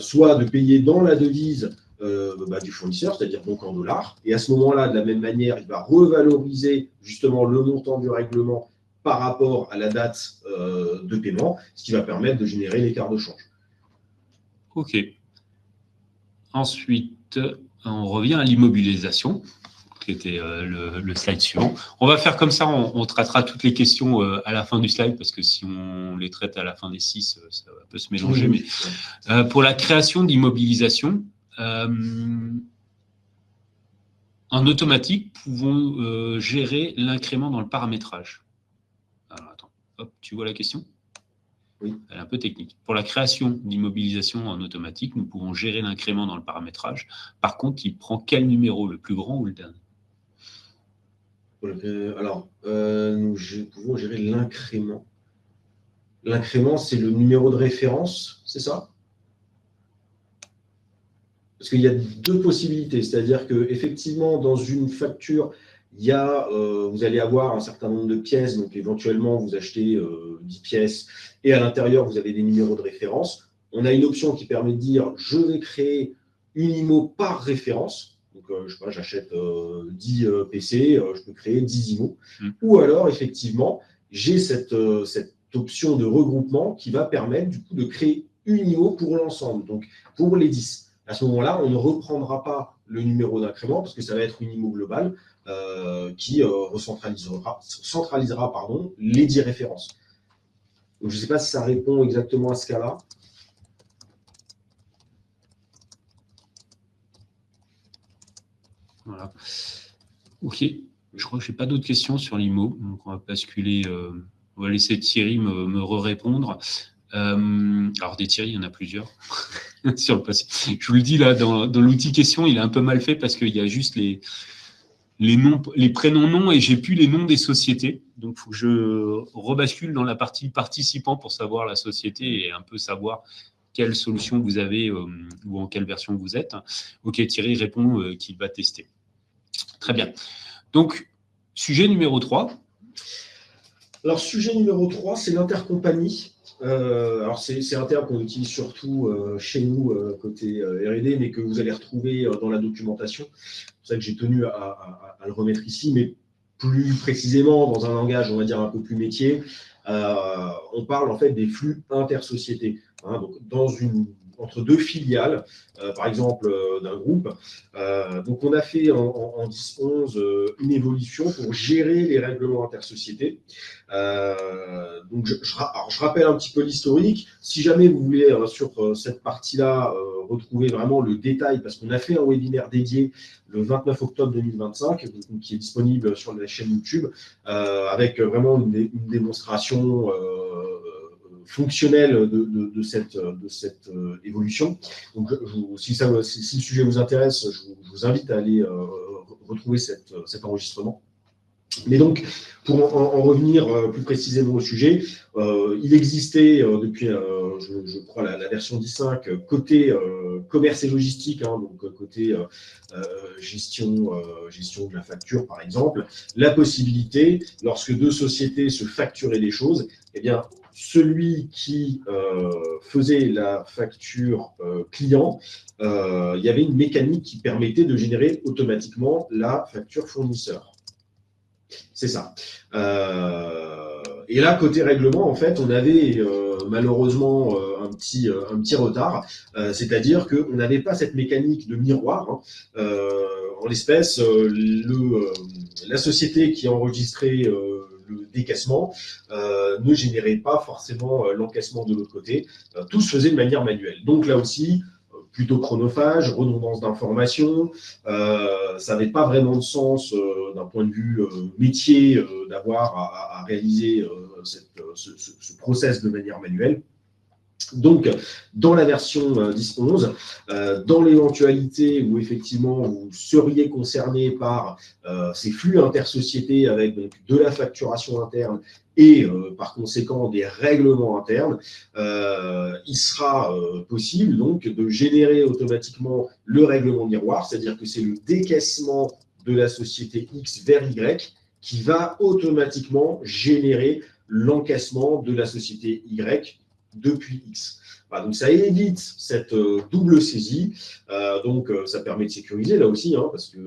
soit de payer dans la devise du fournisseur, c'est-à-dire donc en dollars. Et à ce moment-là, de la même manière, il va revaloriser justement le montant du règlement par rapport à la date de paiement, ce qui va permettre de générer l'écart de change.
OK. Ensuite, on revient à l'immobilisation, qui était le slide suivant. On va faire comme ça, on traitera toutes les questions à la fin du slide, parce que si on les traite à la fin des 6, ça peut se mélanger.
Oui.
Mais, pour la création d'immobilisation, en automatique, pouvons gérer l'incrément dans le paramétrage. Alors, attends, hop, tu vois la question ?
Oui.
Elle est un peu technique. Pour la création d'immobilisation en automatique, nous pouvons gérer l'incrément dans le paramétrage. Par contre, il prend quel numéro, le plus grand ou le dernier ?
Nous pouvons gérer l'incrément. L'incrément, c'est le numéro de référence, c'est ça ? Parce qu'il y a deux possibilités. C'est-à-dire qu'effectivement, dans une facture, vous allez avoir un certain nombre de pièces, donc éventuellement vous achetez 10 pièces et à l'intérieur vous avez des numéros de référence. On a une option qui permet de dire je vais créer une IMO par référence. Donc je sais pas, j'achète 10 PC, je peux créer 10 IMO. Ou alors effectivement, j'ai cette option de regroupement qui va permettre du coup de créer une IMO pour l'ensemble, donc pour les 10. À ce moment-là, on ne reprendra pas le numéro d'incrément parce que ça va être une IMO globale qui centralisera les 10 références. Donc, je ne sais pas si ça répond exactement à ce cas-là.
Voilà. OK. Je crois que je n'ai pas d'autres questions sur l'IMO. Donc, on va basculer. On va laisser Thierry me répondre. Alors, des Thierry, il y en a plusieurs sur le passé. Je vous le dis, là, dans l'outil question, il est un peu mal fait parce qu'il y a juste les prénoms noms et j'ai plus les noms des sociétés. Donc, il faut que je rebascule dans la partie participants pour savoir la société et un peu savoir quelle solution vous avez ou en quelle version vous êtes. OK, Thierry répond qu'il va tester. Très bien. Donc, sujet numéro 3.
Alors, sujet numéro 3, c'est l'intercompagnie. Alors, c'est un terme qu'on utilise surtout chez nous, côté R&D, mais que vous allez retrouver dans la documentation. C'est pour ça que j'ai tenu à le remettre ici, mais plus précisément dans un langage, on va dire, un peu plus métier. On parle en fait des flux intersociétés. Donc, entre deux filiales, par exemple d'un groupe. Donc, on a fait en 10.11 une évolution pour gérer les règlements intersociétés. Donc, je rappelle un petit peu l'historique. Si jamais vous voulez, sur cette partie-là, retrouver vraiment le détail, parce qu'on a fait un webinaire dédié le 29 octobre 2025, qui est disponible sur la chaîne YouTube, avec vraiment une démonstration fonctionnelle de cette évolution. Donc, si le sujet vous intéresse, je vous invite à aller retrouver cet enregistrement. Mais donc, pour en revenir plus précisément au sujet, il existait depuis, je crois, la version 10.5, côté commerce et logistique, donc côté gestion de la facture, par exemple, la possibilité, lorsque deux sociétés se facturaient des choses, eh bien, celui qui faisait la facture client, il y avait une mécanique qui permettait de générer automatiquement la facture fournisseur. C'est ça. Et là, côté règlement, en fait, on avait malheureusement un petit retard, c'est-à-dire qu'on n'avait pas cette mécanique de miroir. En l'espèce, la société qui enregistrait le décaissement ne générait pas forcément l'encaissement de l'autre côté. Tout se faisait de manière manuelle. Donc là aussi, plutôt chronophage, redondance d'informations. Ça n'avait pas vraiment de sens d'un point de vue métier d'avoir à réaliser ce process de manière manuelle. Donc, dans la version 10.11, dans l'éventualité où effectivement vous seriez concerné par ces flux intersociétés avec donc, de la facturation interne et par conséquent des règlements internes, il sera possible donc de générer automatiquement le règlement miroir, c'est-à-dire que c'est le décaissement de la société X vers Y qui va automatiquement générer l'encaissement de la société Y depuis X. Voilà, donc ça évite cette double saisie, donc ça permet de sécuriser là aussi, parce que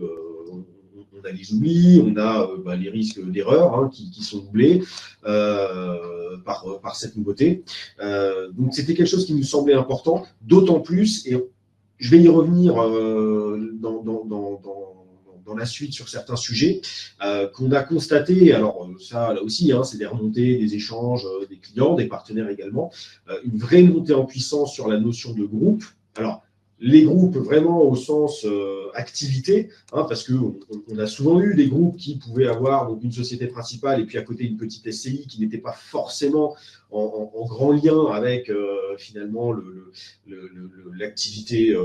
on a les oublis, on a les risques d'erreur qui sont doublés par cette nouveauté. Donc c'était quelque chose qui nous semblait important, d'autant plus, et je vais y revenir dans la suite sur certains sujets, qu'on a constaté, alors ça là aussi, c'est des remontées, des échanges, des clients, des partenaires également, une vraie montée en puissance sur la notion de groupe. Alors, les groupes vraiment au sens activité, parce qu'on a souvent eu des groupes qui pouvaient avoir donc, une société principale et puis à côté une petite SCI qui n'était pas forcément en grand lien avec finalement l'activité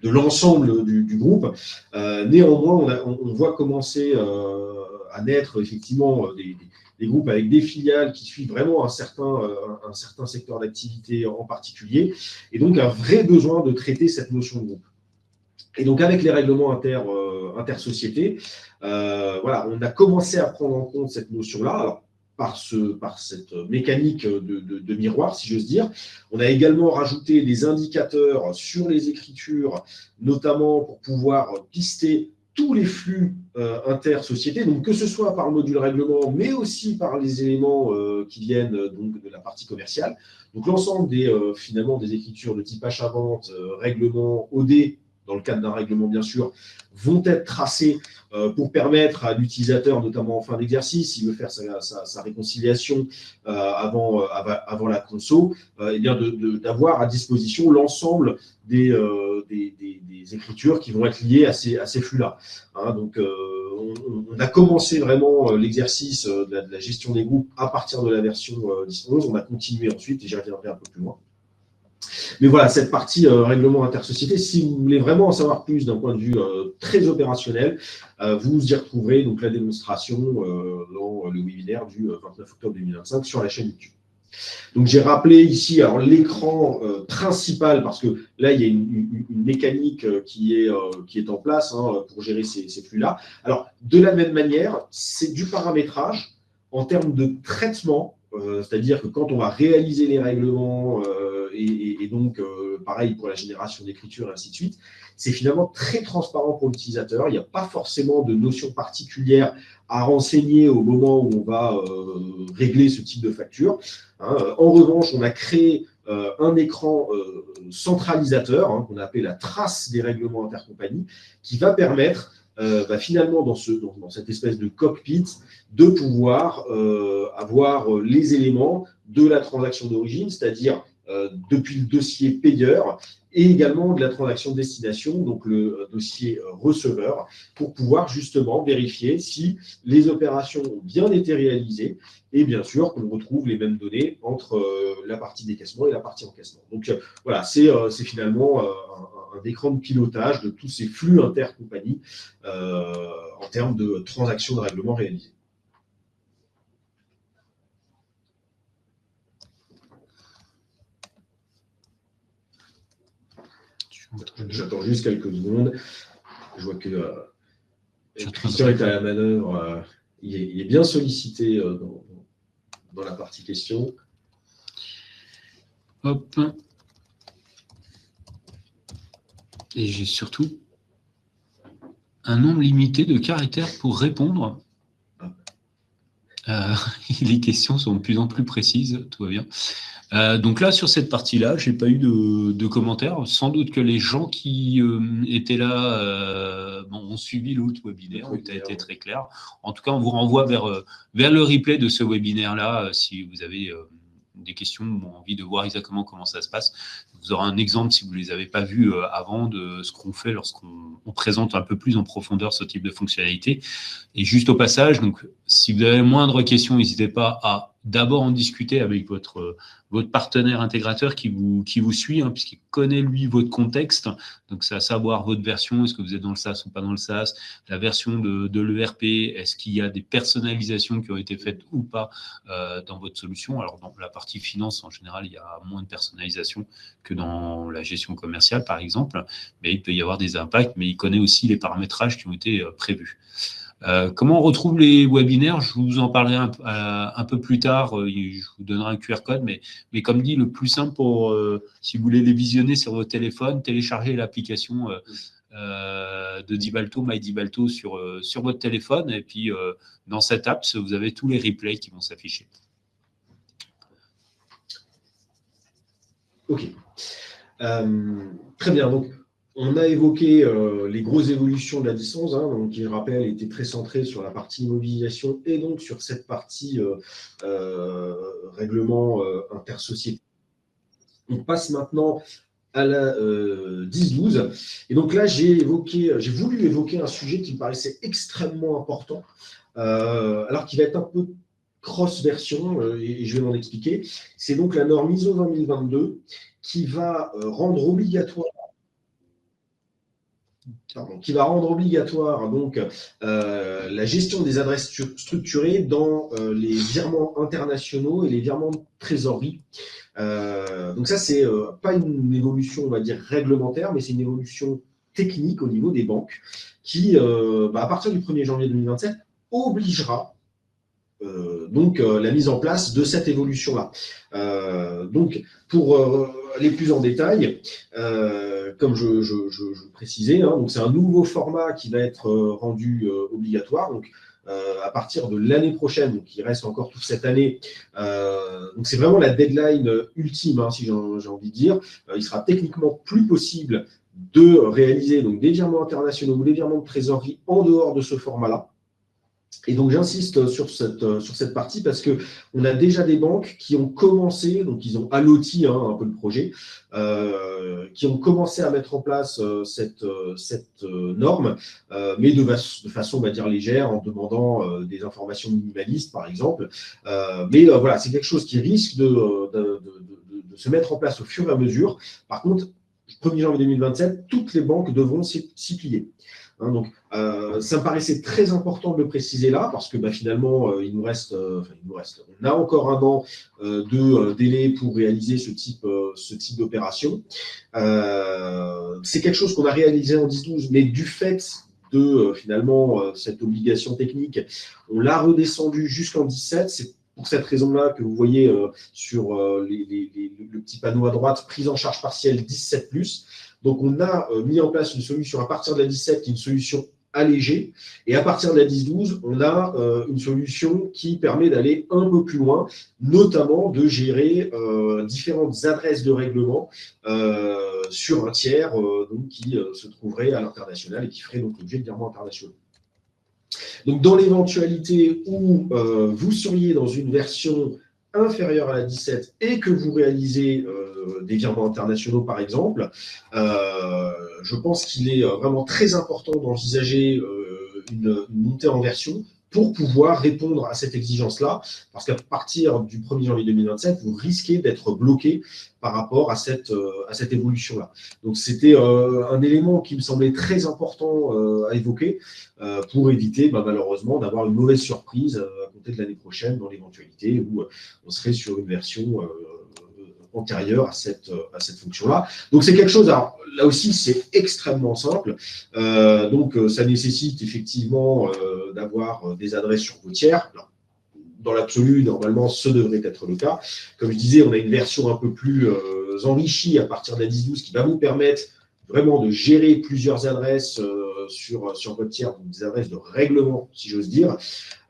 de l'ensemble du groupe. Néanmoins, on voit commencer à naître effectivement des groupes avec des filiales qui suivent vraiment un certain secteur d'activité en particulier, et donc un vrai besoin de traiter cette notion de groupe. Et donc avec les règlements intersociétés, voilà, on a commencé à prendre en compte cette notion-là. Alors, par cette mécanique de miroir, si j'ose dire. On a également rajouté des indicateurs sur les écritures, notamment pour pouvoir pister tous les flux intersociétés, donc que ce soit par le module règlement, mais aussi par les éléments qui viennent donc de la partie commerciale. Donc l'ensemble finalement des écritures de type achat-vente, règlement, OD, dans le cadre d'un règlement bien sûr, vont être tracés pour permettre à l'utilisateur, notamment en fin d'exercice, s'il veut faire sa réconciliation avant la conso, d'avoir à disposition l'ensemble des écritures qui vont être liées à ces flux-là. Donc, on a commencé vraiment l'exercice de la gestion des groupes à partir de la version 10.11. On a continué ensuite, et j'y reviendrai un peu plus loin. Mais voilà, cette partie règlement intersociété, si vous voulez vraiment en savoir plus d'un point de vue très opérationnel, vous y retrouverez donc la démonstration dans le webinaire du 29 octobre 2025 sur la chaîne YouTube. Donc j'ai rappelé ici alors l'écran principal, parce que là il y a une mécanique qui est en place pour gérer ces flux-là. Alors de la même manière, c'est du paramétrage en termes de traitement, c'est-à-dire que quand on va réaliser les règlements et donc pareil pour la génération d'écriture et ainsi de suite, c'est finalement très transparent pour l'utilisateur. Il n'y a pas forcément de notion particulière à renseigner au moment où on va régler ce type de facture. En revanche, on a créé un écran centralisateur qu'on a appelé la trace des règlements intercompagnies, qui va permettre finalement dans cette espèce de cockpit de pouvoir avoir les éléments de la transaction d'origine, c'est-à-dire depuis le dossier payeur et également de la transaction de destination, donc le dossier receveur, pour pouvoir justement vérifier si les opérations ont bien été réalisées et bien sûr qu'on retrouve les mêmes données entre la partie décaissement et la partie encaissement. Donc voilà, c'est finalement un écran de pilotage de tous ces flux intercompagnies en termes de transactions de règlement réalisées. J'attends juste quelques secondes. Je vois que Christian est à la manœuvre. Il est bien sollicité dans la partie questions.
Hop. Et j'ai surtout un nombre limité de caractères pour répondre. Les questions sont de plus en plus précises, tout va bien. Donc là, sur cette partie-là, je n'ai pas eu de commentaires. Sans doute que les gens qui étaient là ont suivi l'autre webinaire, où ça a été très clair. En tout cas, on vous renvoie vers le replay de ce webinaire-là, si vous avez des questions ou envie de voir exactement comment ça se passe. Vous aurez un exemple, si vous ne les avez pas vus avant, de ce qu'on fait lorsqu'on présente un peu plus en profondeur ce type de fonctionnalité. Et juste au passage, donc, si vous avez la moindre question, n'hésitez pas à d'abord en discuter avec votre partenaire intégrateur qui vous suit, puisqu'il connaît, lui, votre contexte. Donc, c'est à savoir votre version, est-ce que vous êtes dans le SaaS ou pas dans le SaaS, la version de l'ERP, est-ce qu'il y a des personnalisations qui ont été faites ou pas dans votre solution. Alors, dans la partie finance, en général, il y a moins de personnalisation que dans la gestion commerciale, par exemple, mais il peut y avoir des impacts, mais il connaît aussi les paramétrages qui ont été prévus. Comment on retrouve les webinaires? Je vous en parlerai un peu plus tard. Je vous donnerai un QR code, mais comme dit, le plus simple pour, si vous voulez les visionner sur votre téléphone, téléchargez l'application de Dibalto, MyDibalto sur votre téléphone. Et puis, dans cette app, vous avez tous les replays qui vont s'afficher.
OK. Très bien. Donc, on a évoqué les grosses évolutions de la distance, donc, qui, je rappelle, était très centrée sur la partie immobilisation et donc sur cette partie règlement intersociété. On passe maintenant à la 10-12. Et donc là, j'ai voulu évoquer un sujet qui me paraissait extrêmement important, alors qu'il va être un peu cross-version, et je vais m'en expliquer. C'est donc la norme ISO 20022 qui va rendre obligatoire donc la gestion des adresses structurées dans les virements internationaux et les virements de trésorerie. Donc ça, c'est pas une évolution, on va dire, réglementaire, mais c'est une évolution technique au niveau des banques qui, à partir du 1er janvier 2027, obligera donc la mise en place de cette évolution-là. Donc, pour aller plus en détail, comme je précisais, donc c'est un nouveau format qui va être rendu obligatoire. Donc, à partir de l'année prochaine, donc il reste encore toute cette année. Donc c'est vraiment la deadline ultime, si j'ai envie de dire. Il sera techniquement plus possible de réaliser donc des virements internationaux ou des virements de trésorerie en dehors de ce format-là. Et donc, j'insiste sur cette partie parce qu'on a déjà des banques qui ont commencé, donc ils ont alloti un peu le projet, qui ont commencé à mettre en place cette norme, mais de façon, on va dire, légère, en demandant des informations minimalistes, par exemple. Mais voilà, c'est quelque chose qui risque de se mettre en place au fur et à mesure. Par contre, 1er janvier 2027, toutes les banques devront s'y plier. Donc, ça me paraissait très important de le préciser là, parce que finalement, on a encore un an de délai pour réaliser ce type d'opération. C'est quelque chose qu'on a réalisé en 10-12, mais du fait de finalement cette obligation technique, on l'a redescendu jusqu'en 17. C'est pour cette raison-là que vous voyez sur le petit panneau à droite, prise en charge partielle 17+. Donc, on a mis en place une solution à partir de la 17 qui est une solution allégée. Et à partir de la 10-12, on a une solution qui permet d'aller un peu plus loin, notamment de gérer différentes adresses de règlement sur un tiers donc, qui se trouverait à l'international et qui ferait donc l'objet de virements internationaux. Donc, dans l'éventualité où vous seriez dans une version inférieure à la 17 et que vous réalisez des virements internationaux, par exemple, je pense qu'il est vraiment très important d'envisager une montée en version pour pouvoir répondre à cette exigence-là, parce qu'à partir du 1er janvier 2027, vous risquez d'être bloqué par rapport à cette évolution-là. Donc, c'était un élément qui me semblait très important à évoquer pour éviter malheureusement d'avoir une mauvaise surprise à compter de l'année prochaine dans l'éventualité où on serait sur une version antérieure à cette fonction-là. Donc, c'est quelque chose, alors là aussi, c'est extrêmement simple. Donc, ça nécessite effectivement d'avoir des adresses sur vos tiers. Alors, dans l'absolu, normalement, ce devrait être le cas. Comme je disais, on a une version un peu plus enrichie à partir de la 10.12 qui va vous permettre vraiment de gérer plusieurs adresses sur votre tiers, des adresses de règlement, si j'ose dire.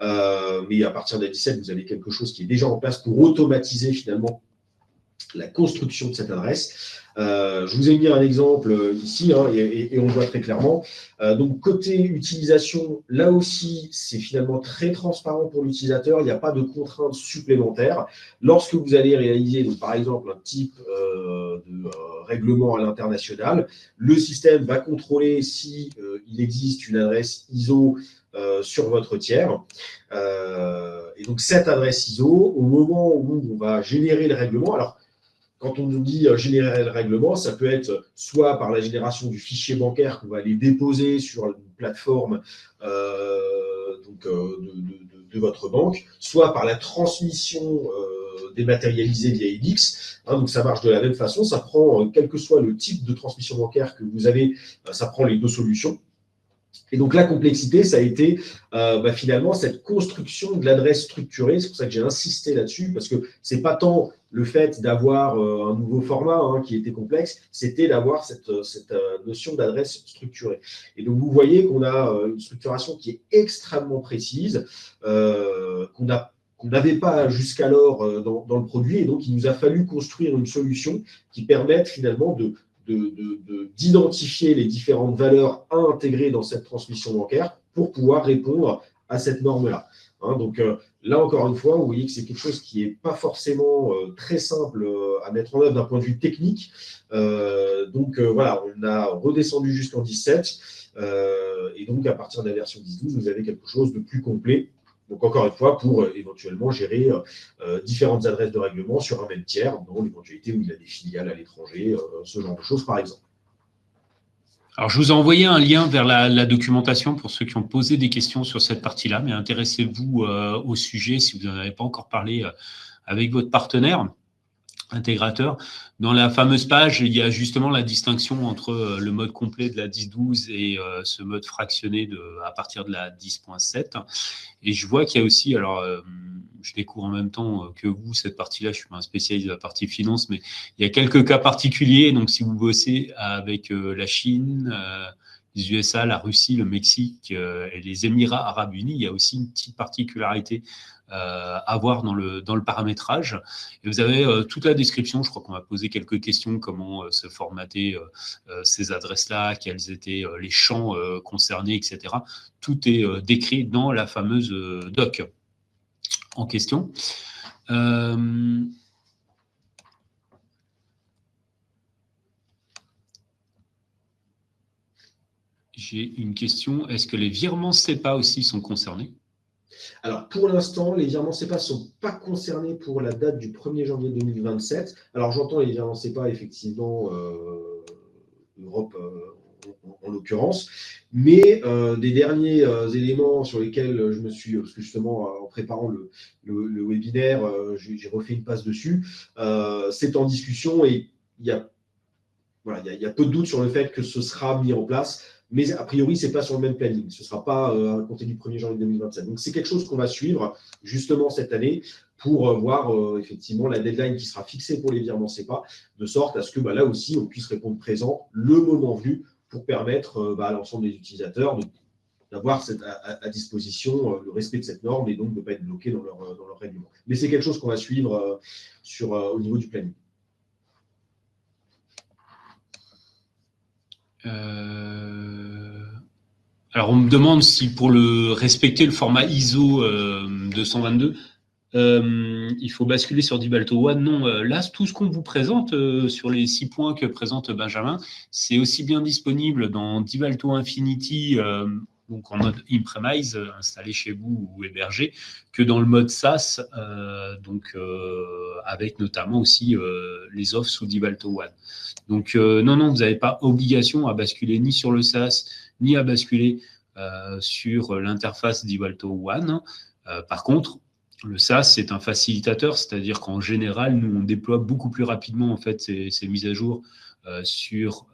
Mais à partir de la 17, vous avez quelque chose qui est déjà en place pour automatiser finalement la construction de cette adresse. Je vous ai mis un exemple ici, hein, et on le voit très clairement. Donc, côté utilisation, là aussi, c'est finalement très transparent pour l'utilisateur. Il n'y a pas de contraintes supplémentaires. Lorsque vous allez réaliser, donc, par exemple, un type de règlement à l'international, le système va contrôler si il existe une adresse ISO sur votre tiers. Et donc, cette adresse ISO, au moment où on va générer le règlement, alors, quand on nous dit générer le règlement, ça peut être soit par la génération du fichier bancaire qu'on va aller déposer sur une plateforme de votre banque, soit par la transmission dématérialisée via EDIX. Hein, donc ça marche de la même façon, ça prend, quel que soit le type de transmission bancaire que vous avez, ça prend les deux solutions. Et donc, la complexité, ça a été finalement cette construction de l'adresse structurée. C'est pour ça que j'ai insisté là-dessus, parce que ce n'est pas tant le fait d'avoir un nouveau format qui était complexe, c'était d'avoir cette notion d'adresse structurée. Et donc, vous voyez qu'on a une structuration qui est extrêmement précise, qu'on n'avait pas jusqu'alors dans le produit. Et donc, il nous a fallu construire une solution qui permette finalement d'identifier les différentes valeurs à intégrer dans cette transmission bancaire pour pouvoir répondre à cette norme-là. Hein, donc là, encore une fois, vous voyez que c'est quelque chose qui n'est pas forcément très simple à mettre en œuvre d'un point de vue technique. Voilà, on a redescendu jusqu'en 17. Et donc, à partir de la version 10.12, vous avez quelque chose de plus complet. Donc, encore une fois, pour éventuellement gérer différentes adresses de règlement sur un même tiers, dans l'éventualité où il a des filiales à l'étranger, ce genre de choses, par exemple.
Alors, je vous ai envoyé un lien vers la documentation pour ceux qui ont posé des questions sur cette partie-là, mais intéressez-vous au sujet si vous n'en avez pas encore parlé avec votre partenaire intégrateur. Dans la fameuse page, il y a justement la distinction entre le mode complet de la 10.12 et ce mode fractionné à partir de la 10.7. Et je vois qu'il y a aussi, alors je découvre en même temps que vous, cette partie-là, je ne suis pas un spécialiste de la partie finance, mais il y a quelques cas particuliers. Donc, si vous bossez avec la Chine, les USA, la Russie, le Mexique et les Émirats arabes unis, il y a aussi une petite particularité à voir dans le paramétrage. Et vous avez toute la description. Je crois qu'on va poser quelques questions, comment se formater ces adresses-là, quels étaient les champs concernés, etc. Tout est décrit dans la fameuse doc en question. J'ai une question. Est-ce que les virements SEPA aussi sont concernés ?
Alors, pour l'instant, les virements SEPA ne sont pas concernés pour la date du 1er janvier 2027. Alors, j'entends les virements SEPA, effectivement, Europe en l'occurrence, mais des derniers éléments sur lesquels je me suis, parce que justement, en préparant le webinaire, j'ai refait une passe dessus, c'est en discussion et il y a peu de doute sur le fait que ce sera mis en place. Mais a priori, ce n'est pas sur le même planning. Ce ne sera pas à compter du 1er janvier 2027. Donc, c'est quelque chose qu'on va suivre justement cette année pour voir effectivement la deadline qui sera fixée pour les virements SEPA, de sorte à ce que là aussi, on puisse répondre présent le moment venu pour permettre à l'ensemble des utilisateurs d'avoir à disposition le respect de cette norme et donc de ne pas être bloqué dans leur règlement. Mais c'est quelque chose qu'on va suivre au niveau du planning.
Alors, on me demande si pour respecter le format ISO 222, il faut basculer sur Dibalto One. Non, là, tout ce qu'on vous présente sur les 6 points que présente Benjamin, c'est aussi bien disponible dans Dibalto Infinity, donc en mode in-premise, installé chez vous ou hébergé, que dans le mode SaaS, avec notamment aussi les offres sous Dibalto One. Donc, non, vous n'avez pas obligation à basculer ni sur le SaaS, ni à basculer sur l'interface Dibalto One. Par contre, le SaaS, c'est un facilitateur, c'est-à-dire qu'en général, nous, on déploie beaucoup plus rapidement en fait, ces mises à jour sur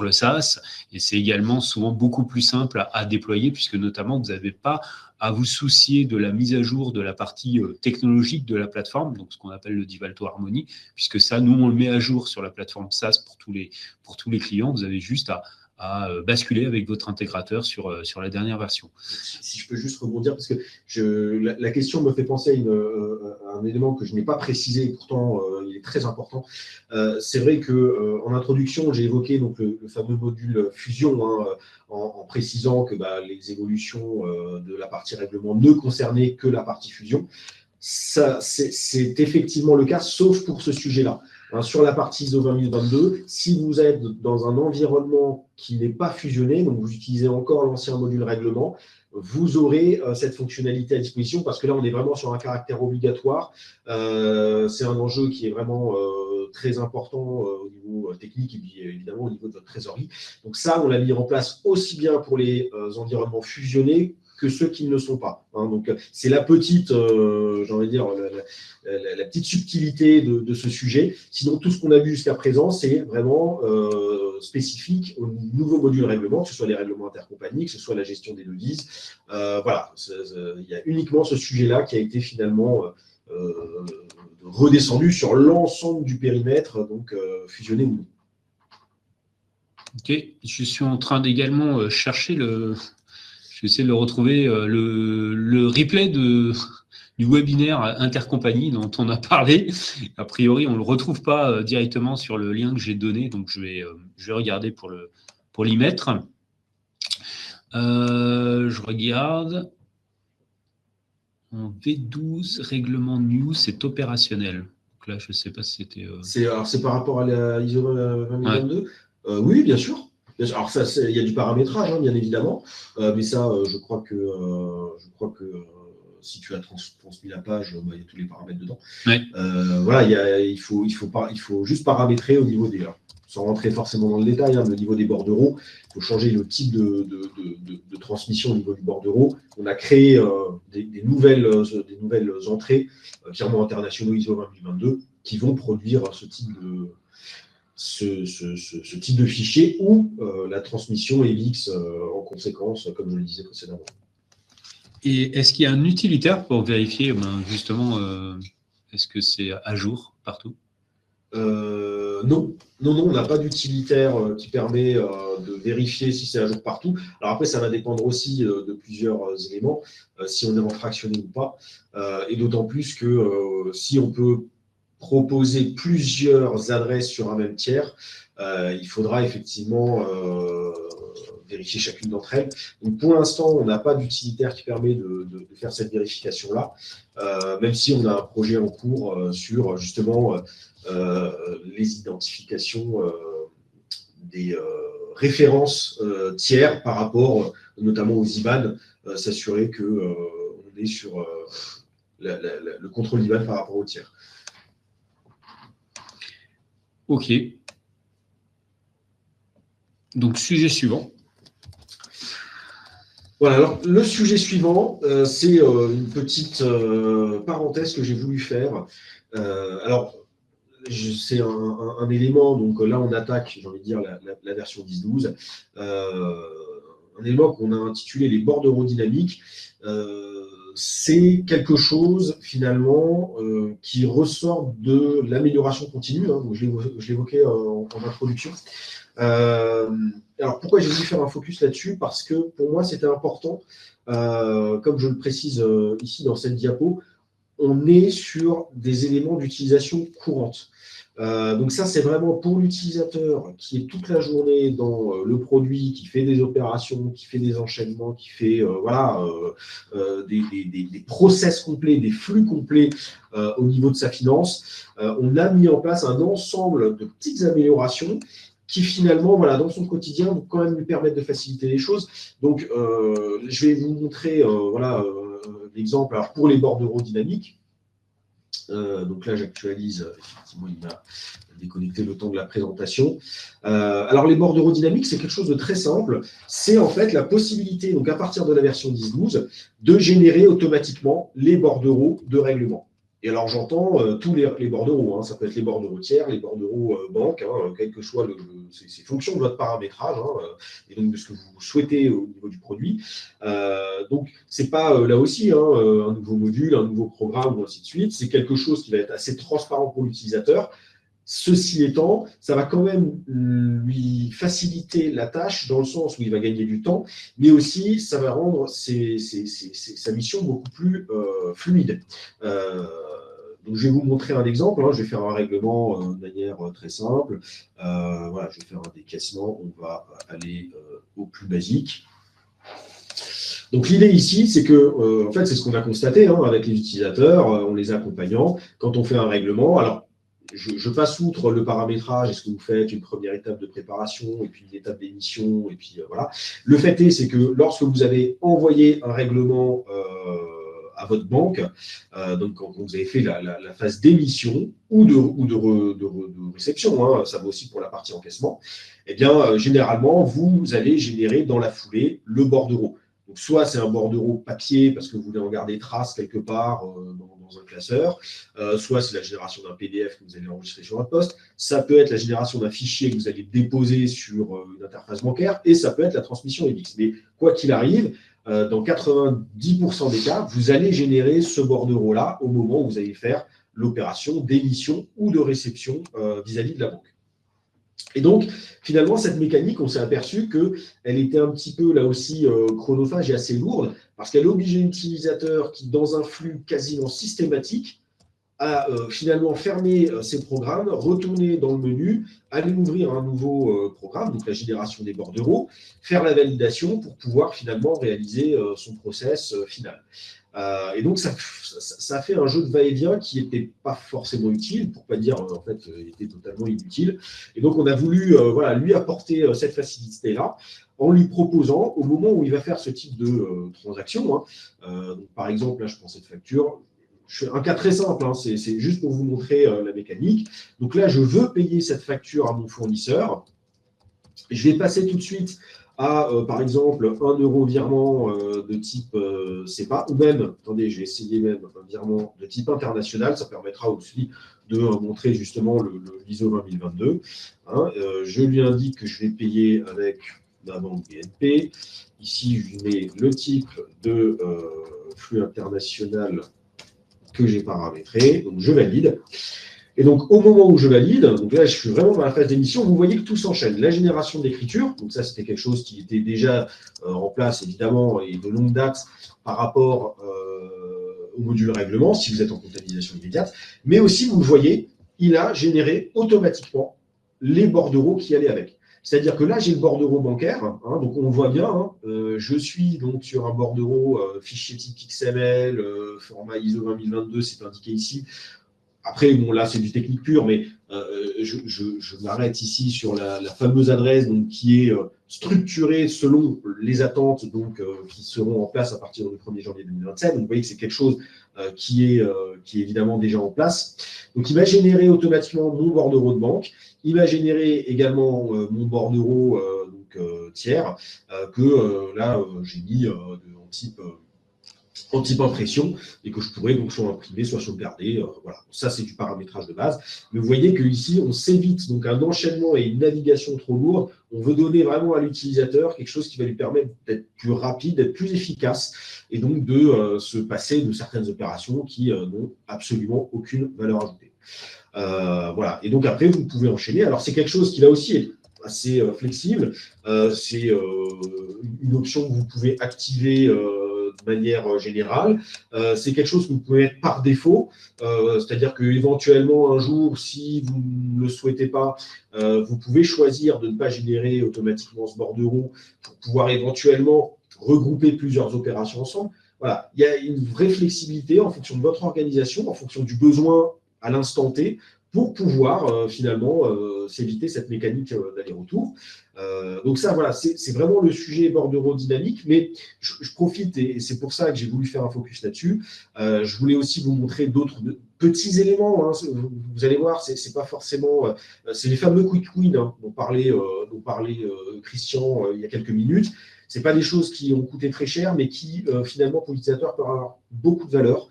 le SaaS, et c'est également souvent beaucoup plus simple à déployer, puisque notamment vous n'avez pas à vous soucier de la mise à jour de la partie technologique de la plateforme, donc ce qu'on appelle le Divalto Harmony, puisque ça, nous, on le met à jour sur la plateforme SaaS pour tous les clients. Vous avez juste à basculer avec votre intégrateur sur la dernière version.
Si je peux juste rebondir, parce que la question me fait penser à un élément que je n'ai pas précisé, et pourtant il est très important. C'est vrai qu'en introduction, j'ai évoqué donc, le fameux module Fusion, en précisant que les évolutions de la partie règlement ne concernaient que la partie Fusion. Ça, c'est effectivement le cas, sauf pour ce sujet-là. Sur la partie ISO 20022, si vous êtes dans un environnement qui n'est pas fusionné, donc vous utilisez encore l'ancien module règlement, vous aurez cette fonctionnalité à disposition, parce que là, on est vraiment sur un caractère obligatoire. C'est un enjeu qui est vraiment très important au niveau technique et puis évidemment au niveau de votre trésorerie. Donc ça, on l'a mis en place aussi bien pour les environnements fusionnés que ceux qui ne le sont pas. Donc, c'est la petite, j'ai envie de dire, la petite subtilité de ce sujet. Sinon, tout ce qu'on a vu jusqu'à présent, c'est vraiment spécifique au nouveau module règlement, que ce soit les règlements intercompagnies, que ce soit la gestion des devises. Voilà, il y a uniquement ce sujet-là qui a été finalement redescendu sur l'ensemble du périmètre, donc fusionné ou non.
Ok, je suis en train d'également chercher je vais essayer de le retrouver, le replay du webinaire Intercompagnie dont on a parlé. A priori, on ne le retrouve pas directement sur le lien que j'ai donné, donc je vais regarder pour l'y mettre. Je regarde. En V12, règlement new, c'est opérationnel. Donc là, je ne sais pas si c'était…
C'est par rapport à la ISO 20022 ouais. Oui, bien sûr. Alors ça, il y a du paramétrage, bien évidemment, mais ça, je crois que si tu as transmis la page, il y a tous les paramètres dedans.
Ouais.
Voilà, il faut juste paramétrer au niveau des… Sans rentrer forcément dans le détail, au niveau des bordereaux, il faut changer le type de transmission au niveau du bordereau. On a créé des nouvelles entrées, virements internationaux ISO 20022, qui vont produire ce type de fichier ou la transmission EVIX en conséquence, comme je le disais précédemment. Et
est-ce qu'il y a un utilitaire pour vérifier justement, est-ce que c'est à jour partout ?
Non, on n'a pas d'utilitaire qui permet de vérifier si c'est à jour partout. Alors après, ça va dépendre aussi de plusieurs éléments, si on est en fractionné ou pas, et d'autant plus que si on peut proposer plusieurs adresses sur un même tiers, il faudra effectivement vérifier chacune d'entre elles. Donc pour l'instant, on n'a pas d'utilitaire qui permet de faire cette vérification-là, même si on a un projet en cours sur justement les identifications des références tiers par rapport notamment aux IBAN, s'assurer qu'on est sur le contrôle d'IBAN par rapport aux tiers.
Ok. Donc, sujet suivant.
Voilà, alors le sujet suivant, c'est une petite parenthèse que j'ai voulu faire. Alors, c'est un élément, donc là on attaque, j'ai envie de dire, la version 10.12, un élément qu'on a intitulé les bordereaux dynamiques. C'est quelque chose finalement qui ressort de l'amélioration continue, donc je l'évoquais en introduction. Alors pourquoi j'ai voulu faire un focus là-dessus? Parce que pour moi c'était important, comme je le précise ici dans cette diapo, on est sur des éléments d'utilisation courante. Donc ça, c'est vraiment pour l'utilisateur qui est toute la journée dans le produit, qui fait des opérations, qui fait des enchaînements, qui fait des process complets, des flux complets au niveau de sa finance. On a mis en place un ensemble de petites améliorations qui finalement, voilà, dans son quotidien, vont quand même lui permettre de faciliter les choses. Donc, je vais vous montrer l'exemple. Alors, pour les bordereaux dynamiques, donc là, j'actualise, effectivement, il m'a déconnecté le temps de la présentation. Alors, les bordereaux dynamiques, c'est quelque chose de très simple. C'est en fait la possibilité, donc à partir de la version 10.12, de générer automatiquement les bordereaux de règlement. Et alors, j'entends tous les bordereaux, hein. Ça peut être les bordereaux tiers, les bordereaux banques, hein, quel que soit c'est fonction de votre paramétrage, hein, et donc de ce que vous souhaitez au niveau du produit. Donc, c'est pas là aussi, hein, un nouveau module, un nouveau programme, ou ainsi de suite. C'est quelque chose qui va être assez transparent pour l'utilisateur. Ceci étant, ça va quand même lui faciliter la tâche dans le sens où il va gagner du temps, mais aussi ça va rendre sa mission beaucoup plus fluide. Donc, je vais vous montrer un exemple, hein. Je vais faire un règlement de manière très simple. Voilà, je vais faire un décaissement. On va aller au plus basique. Donc, l'idée ici, c'est que, en fait, c'est ce qu'on a constaté, hein, avec les utilisateurs, en les accompagnant. Quand on fait un règlement, alors, je passe outre le paramétrage, est-ce que vous faites une première étape de préparation et puis une étape d'émission, et puis voilà. Le fait est, c'est que lorsque vous avez envoyé un règlement à votre banque, donc quand vous avez fait la phase d'émission ou de réception, hein, ça vaut aussi pour la partie encaissement, eh bien, généralement, vous allez générer dans la foulée le bordereau. Donc, soit c'est un bordereau papier parce que vous voulez en garder trace quelque part dans un classeur, soit c'est la génération d'un PDF que vous allez enregistrer sur un poste, ça peut être la génération d'un fichier que vous allez déposer sur une interface bancaire, et ça peut être la transmission EBIX. Mais quoi qu'il arrive, dans 90% des cas, vous allez générer ce bordereau-là au moment où vous allez faire l'opération d'émission ou de réception vis-à-vis de la banque. Et donc, finalement, cette mécanique, on s'est aperçu qu'elle était un petit peu, là aussi, chronophage et assez lourde, parce qu'elle obligeait l'utilisateur qui, dans un flux quasiment systématique, à finalement fermer ses programmes, retourner dans le menu, aller ouvrir un nouveau programme, donc la génération des bordereaux, faire la validation pour pouvoir finalement réaliser son process final. Et donc, ça a fait un jeu de va-et-vient qui n'était pas forcément utile, pour ne pas dire en fait, il était totalement inutile. Et donc, on a voulu voilà, lui apporter cette facilité-là en lui proposant, au moment où il va faire ce type de transaction, hein, donc, par exemple, là, je prends cette facture. Je fais un cas très simple, hein, c'est juste pour vous montrer la mécanique. Donc là, je veux payer cette facture à mon fournisseur. Je vais passer tout de suite à, par exemple, 1 € virement de type CEPA, ou même, attendez, je vais essayer même un virement de type international, ça permettra aussi de montrer justement l'ISO 20022. Hein. Je lui indique que je vais payer avec la banque BNP. Ici, je lui mets le type de flux international que j'ai paramétré, donc je valide. Et donc, au moment où je valide, donc là, je suis vraiment dans la phase d'émission, vous voyez que tout s'enchaîne. La génération d'écriture, donc ça, c'était quelque chose qui était déjà en place, évidemment, et de longue date par rapport au module règlement, si vous êtes en comptabilisation immédiate. Mais aussi, vous le voyez, il a généré automatiquement les bordereaux qui allaient avec. C'est-à-dire que là, j'ai le bordereau bancaire, hein, donc on le voit bien, hein, je suis donc sur un bordereau fichier type XML, format ISO 20022, c'est indiqué ici. Après, bon, là, c'est du technique pur, mais je m'arrête ici sur la fameuse adresse donc, qui est structurée selon les attentes donc, qui seront en place à partir du 1er janvier 2027. Donc, vous voyez que c'est quelque chose qui est évidemment déjà en place. Donc, il va générer automatiquement mon bordereau de banque. Il va générer également mon bordereau tiers que là, j'ai mis en type impression et que je pourrais donc soit imprimer, soit sauvegarder. Voilà. Ça, c'est du paramétrage de base. Mais vous voyez qu'ici, on s'évite donc un enchaînement et une navigation trop lourde. On veut donner vraiment à l'utilisateur quelque chose qui va lui permettre d'être plus rapide, d'être plus efficace et donc de se passer de certaines opérations qui n'ont absolument aucune valeur ajoutée. Voilà. Et donc après, vous pouvez enchaîner. Alors, c'est quelque chose qui là aussi est assez flexible. C'est une option que vous pouvez activer de manière générale. C'est quelque chose que vous pouvez mettre par défaut, c'est-à-dire qu'éventuellement un jour, si vous ne le souhaitez pas, vous pouvez choisir de ne pas générer automatiquement ce bordereau pour pouvoir éventuellement regrouper plusieurs opérations ensemble. Voilà, il y a une vraie flexibilité en fonction de votre organisation, en fonction du besoin à l'instant T, pour pouvoir finalement s'éviter cette mécanique d'aller-retour. Donc ça, voilà, c'est vraiment le sujet bordereau dynamique, mais je profite, et c'est pour ça que j'ai voulu faire un focus là-dessus. Je voulais aussi vous montrer d'autres petits éléments. Hein. Vous allez voir, c'est pas forcément... c'est les fameux quick wins hein, dont parlait Christian il y a quelques minutes. Ce pas des choses qui ont coûté très cher, mais qui, finalement, pour l'utilisateur, peuvent avoir beaucoup de valeur.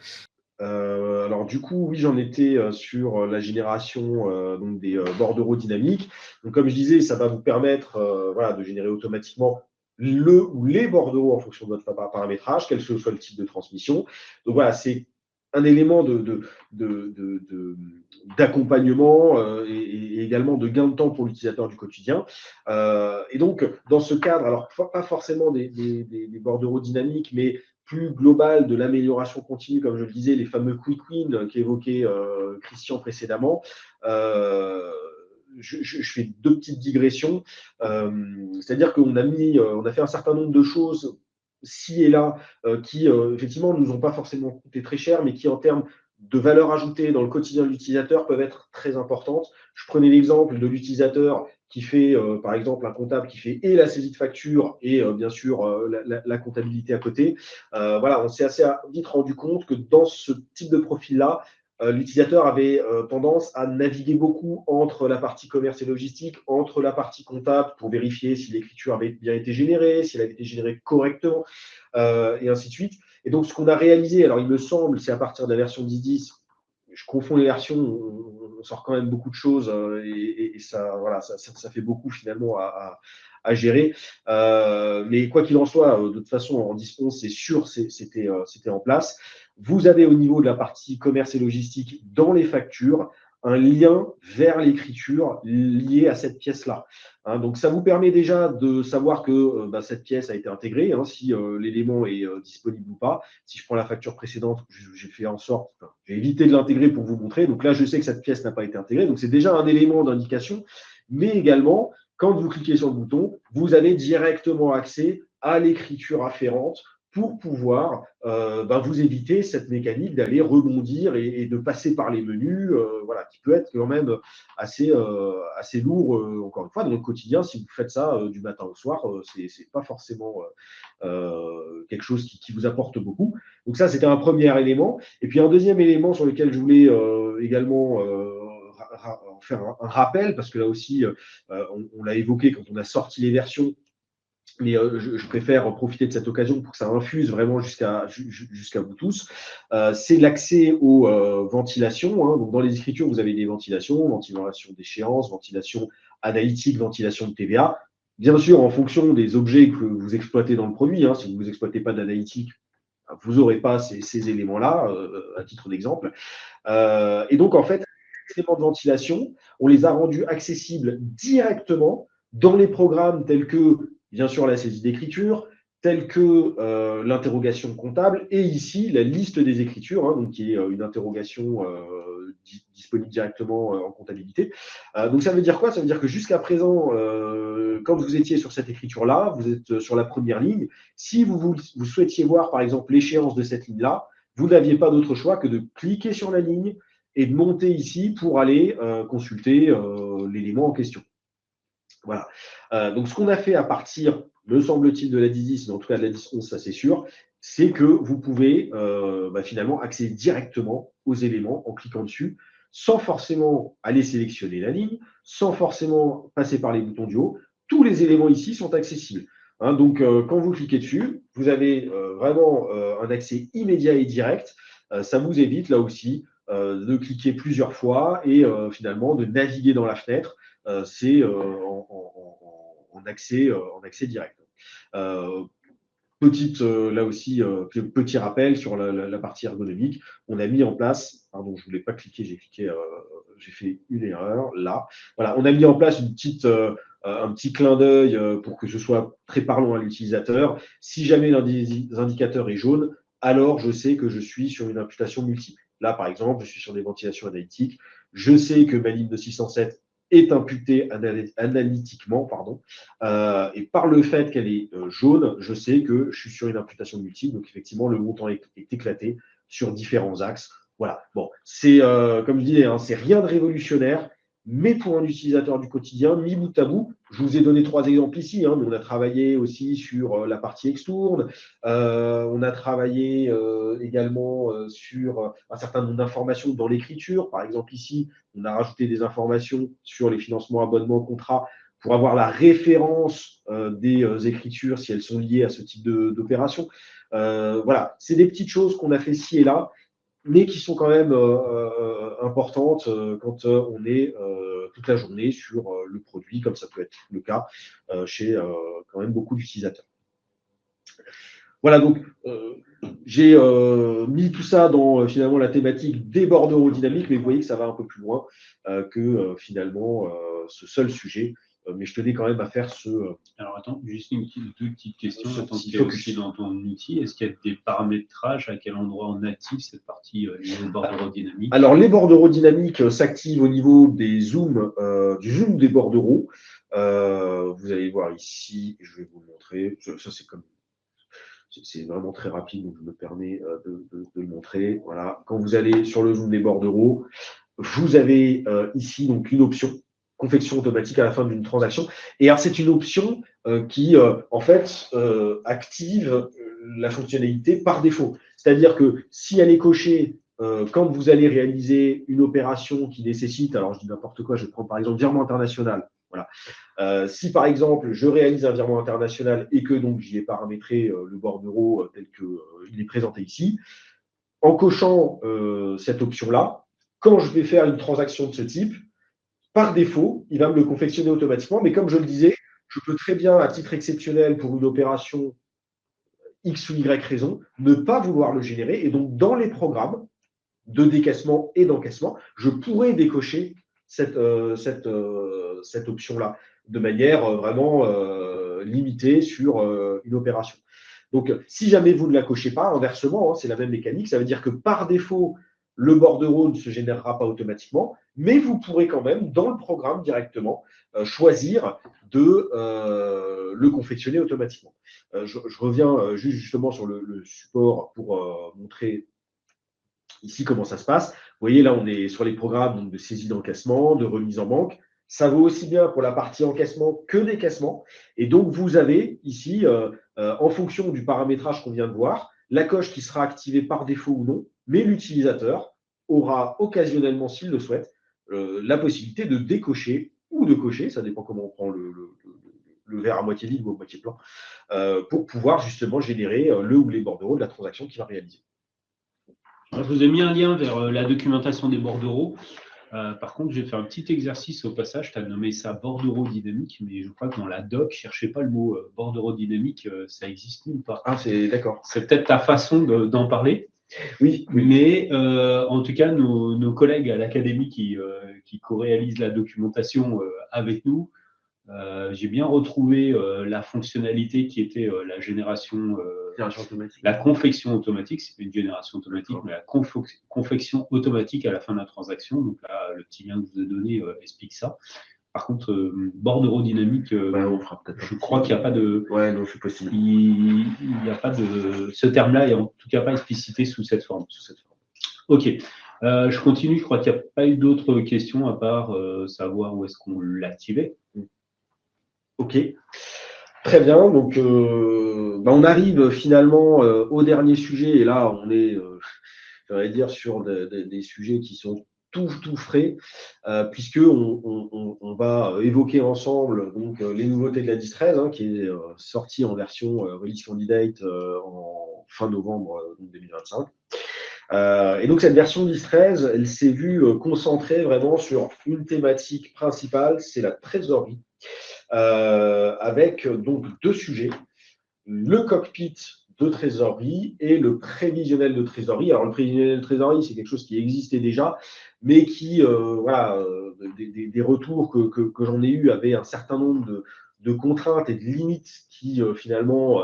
Alors du coup, oui, j'en étais sur la génération donc des bordereaux dynamiques. Donc comme je disais, ça va vous permettre voilà, de générer automatiquement le ou les bordereaux en fonction de votre paramétrage, quel que soit le type de transmission. Donc voilà, c'est un élément d'accompagnement et également de gain de temps pour l'utilisateur du quotidien. Et donc, dans ce cadre, alors pas forcément des bordereaux dynamiques, mais plus global de l'amélioration continue, comme je le disais, les fameux quick wins qu'évoquait Christian précédemment. Je fais deux petites digressions. C'est-à-dire qu'on on a fait un certain nombre de choses ci et là qui, effectivement, ne nous ont pas forcément coûté très cher, mais qui, en termes de valeur ajoutée dans le quotidien de l'utilisateur, peuvent être très importantes. Je prenais l'exemple de l'utilisateur qui fait, par exemple, un comptable qui fait et la saisie de facture et bien sûr la comptabilité à côté. Voilà, on s'est assez vite rendu compte que dans ce type de profil-là, l'utilisateur avait tendance à naviguer beaucoup entre la partie commerce et logistique, entre la partie comptable pour vérifier si l'écriture avait bien été générée, si elle avait été générée correctement, et ainsi de suite. Et donc, ce qu'on a réalisé, alors il me semble, c'est à partir de la version 10.10, je confonds les versions, on sort quand même beaucoup de choses et ça, voilà, ça fait beaucoup finalement à gérer. Mais quoi qu'il en soit, de toute façon, en dispo, c'est sûr, c'était en place. Vous avez au niveau de la partie commerce et logistique dans les factures un lien vers l'écriture lié à cette pièce-là. Hein, donc, ça vous permet déjà de savoir que cette pièce a été intégrée, hein, si l'élément est disponible ou pas. Si je prends la facture précédente, j'ai fait en sorte, j'ai évité de l'intégrer pour vous montrer. Donc là, je sais que cette pièce n'a pas été intégrée. Donc, c'est déjà un élément d'indication. Mais également, quand vous cliquez sur le bouton, vous avez directement accès à l'écriture afférente pour pouvoir vous éviter cette mécanique d'aller rebondir et de passer par les menus, voilà, qui peut être quand même assez lourd, encore une fois, dans le quotidien. Si vous faites ça du matin au soir, c'est pas forcément quelque chose qui vous apporte beaucoup. Donc ça, c'était un premier élément. Et puis un deuxième élément sur lequel je voulais également faire un rappel, parce que là aussi, on l'a évoqué quand on a sorti les versions, mais je préfère profiter de cette occasion pour que ça infuse vraiment jusqu'à vous tous. C'est l'accès aux ventilations. Hein. Donc, dans les écritures, vous avez des ventilations, ventilation d'échéance, ventilation analytique, ventilation de TVA. Bien sûr, en fonction des objets que vous exploitez dans le produit. Hein. Si vous n'exploitez pas d'analytique, vous n'aurez pas ces éléments-là, à titre d'exemple. Et donc, en fait, ces éléments de ventilation, on les a rendus accessibles directement dans les programmes tels que, bien sûr, la saisie d'écriture, tels que l'interrogation comptable, et ici, la liste des écritures, hein, donc, qui est une interrogation disponible directement en comptabilité. Donc, ça veut dire quoi? Ça veut dire que jusqu'à présent, quand vous étiez sur cette écriture-là, vous êtes sur la première ligne. Si vous souhaitiez voir, par exemple, l'échéance de cette ligne-là, vous n'aviez pas d'autre choix que de cliquer sur la ligne et de monter ici pour aller consulter l'élément en question. Voilà. Donc, ce qu'on a fait à partir, me semble-t-il, de la 10.10, mais en tout cas de la 10.11, ça c'est sûr, c'est que vous pouvez finalement accéder directement aux éléments en cliquant dessus, sans forcément aller sélectionner la ligne, sans forcément passer par les boutons du haut. Tous les éléments ici sont accessibles. Hein, donc, quand vous cliquez dessus, vous avez vraiment un accès immédiat et direct. Ça vous évite, là aussi, de cliquer plusieurs fois et finalement de naviguer dans la fenêtre. C'est en accès direct. Là aussi, petit rappel sur la partie ergonomique. On a mis en place, pardon, je ne voulais pas cliquer, j'ai fait une erreur là. Voilà, on a mis en place un petit clin d'œil pour que ce soit très parlant à l'utilisateur. Si jamais l'un des indicateurs est jaune, alors je sais que je suis sur une imputation multiple. Là, par exemple, je suis sur des ventilations analytiques. Je sais que ma ligne de 607 est imputée analytiquement, et par le fait qu'elle est jaune, je sais que je suis sur une imputation multiple. Donc, effectivement, le montant est éclaté sur différents axes. Voilà. Bon, c'est comme je disais, hein, c'est rien de révolutionnaire, mais pour un utilisateur du quotidien, mis bout à bout, je vous ai donné 3 exemples ici. Hein, mais on a travaillé aussi sur la partie extourne. On a travaillé également sur un certain nombre d'informations dans l'écriture. Par exemple, ici, on a rajouté des informations sur les financements, abonnements, contrats pour avoir la référence des écritures si elles sont liées à ce type d'opération. Voilà, c'est des petites choses qu'on a fait ci et là mais qui sont quand même importantes quand on est toute la journée sur le produit, comme ça peut être le cas chez quand même beaucoup d'utilisateurs. Voilà, donc j'ai mis tout ça dans finalement la thématique des bordereaux dynamiques, mais vous voyez que ça va un peu plus loin que finalement ce seul sujet. Mais je tenais quand même à faire ce.
Alors attends, juste deux petites questions. Attends,
petit
tu es
focus.
aussi dans ton outil. Est-ce qu'il y a des paramétrages à quel endroit on active cette partie liée au bordereau dynamique?
Alors, les bordereaux dynamiques s'activent au niveau des zooms, du zoom des bordereaux. Vous allez voir ici, je vais vous le montrer. Ça, c'est vraiment très rapide, donc je me permets de le montrer. Voilà. Quand vous allez sur le zoom des bordereaux, vous avez ici donc une option confection automatique à la fin d'une transaction. Et alors, c'est une option qui, en fait, active la fonctionnalité par défaut. C'est-à-dire que si elle est cochée quand vous allez réaliser une opération qui nécessite, alors je dis n'importe quoi, je vais prendre par exemple virement international. Voilà. Si par exemple je réalise un virement international et que donc j'y ai paramétré le bordereau tel qu'il est présenté ici, en cochant cette option-là, quand je vais faire une transaction de ce type, par défaut, il va me le confectionner automatiquement. Mais comme je le disais, je peux très bien, à titre exceptionnel, pour une opération X ou Y raison, ne pas vouloir le générer. Et donc, dans les programmes de décaissement et d'encaissement, je pourrais décocher cette option-là de manière vraiment limitée sur une opération. Donc, si jamais vous ne la cochez pas, inversement, c'est la même mécanique, ça veut dire que par défaut, le bordereau ne se générera pas automatiquement, mais vous pourrez quand même, dans le programme directement, choisir de le confectionner automatiquement. Je reviens justement sur le support pour montrer ici comment ça se passe. Vous voyez, là, on est sur les programmes donc, de saisie d'encaissement, de remise en banque. Ça vaut aussi bien pour la partie encaissement que décaissement. Et donc, vous avez ici, en fonction du paramétrage qu'on vient de voir, la coche qui sera activée par défaut ou non, mais l'utilisateur aura occasionnellement, s'il le souhaite, la possibilité de décocher ou de cocher, ça dépend comment on prend le verre à moitié vide ou à moitié plein, pour pouvoir justement générer le ou les bordereaux de la transaction qu'il va réaliser.
Alors, je vous ai mis un lien vers la documentation des bordereaux. Par contre, je vais faire un petit exercice au passage. Tu as nommé ça bordereau dynamique, mais je crois que dans la doc, ne cherchez pas le mot bordereau dynamique, ça existe ou pas.
Ah, c'est d'accord.
C'est peut-être ta façon d'en parler.
Oui.
Mais en tout cas, nos collègues à l'académie qui co-réalisent la documentation avec nous, j'ai bien retrouvé la fonctionnalité qui était la génération automatique. La confection automatique, c'est pas une génération automatique, mais la confection automatique à la fin de la transaction. Donc là, le petit lien que je vous ai donné explique ça. Par contre, bordereau dynamique,
on fera
je crois qu'il n'y a pas de.
Ouais, non, c'est possible.
Il n'y a pas de. Ce terme-là est en tout cas pas explicité sous cette forme. Ok. Je continue. Je crois qu'il n'y a pas eu d'autres questions à part savoir où est-ce qu'on l'activait.
Ok. Très bien. Donc, on arrive finalement au dernier sujet. Et là, on est, j'allais dire, sur des sujets qui sont tout frais, puisque on va évoquer ensemble donc, les nouveautés de la 10.13, qui est sortie en version release candidate en fin novembre 2025. Et donc, cette version 10.13, elle s'est vue concentrée vraiment sur une thématique principale, c'est la trésorerie. Avec donc deux sujets, le cockpit de trésorerie et le prévisionnel de trésorerie. Alors, le prévisionnel de trésorerie, c'est quelque chose qui existait déjà, mais qui, des retours que j'en ai eu avaient un certain nombre de contraintes et de limites qui, finalement,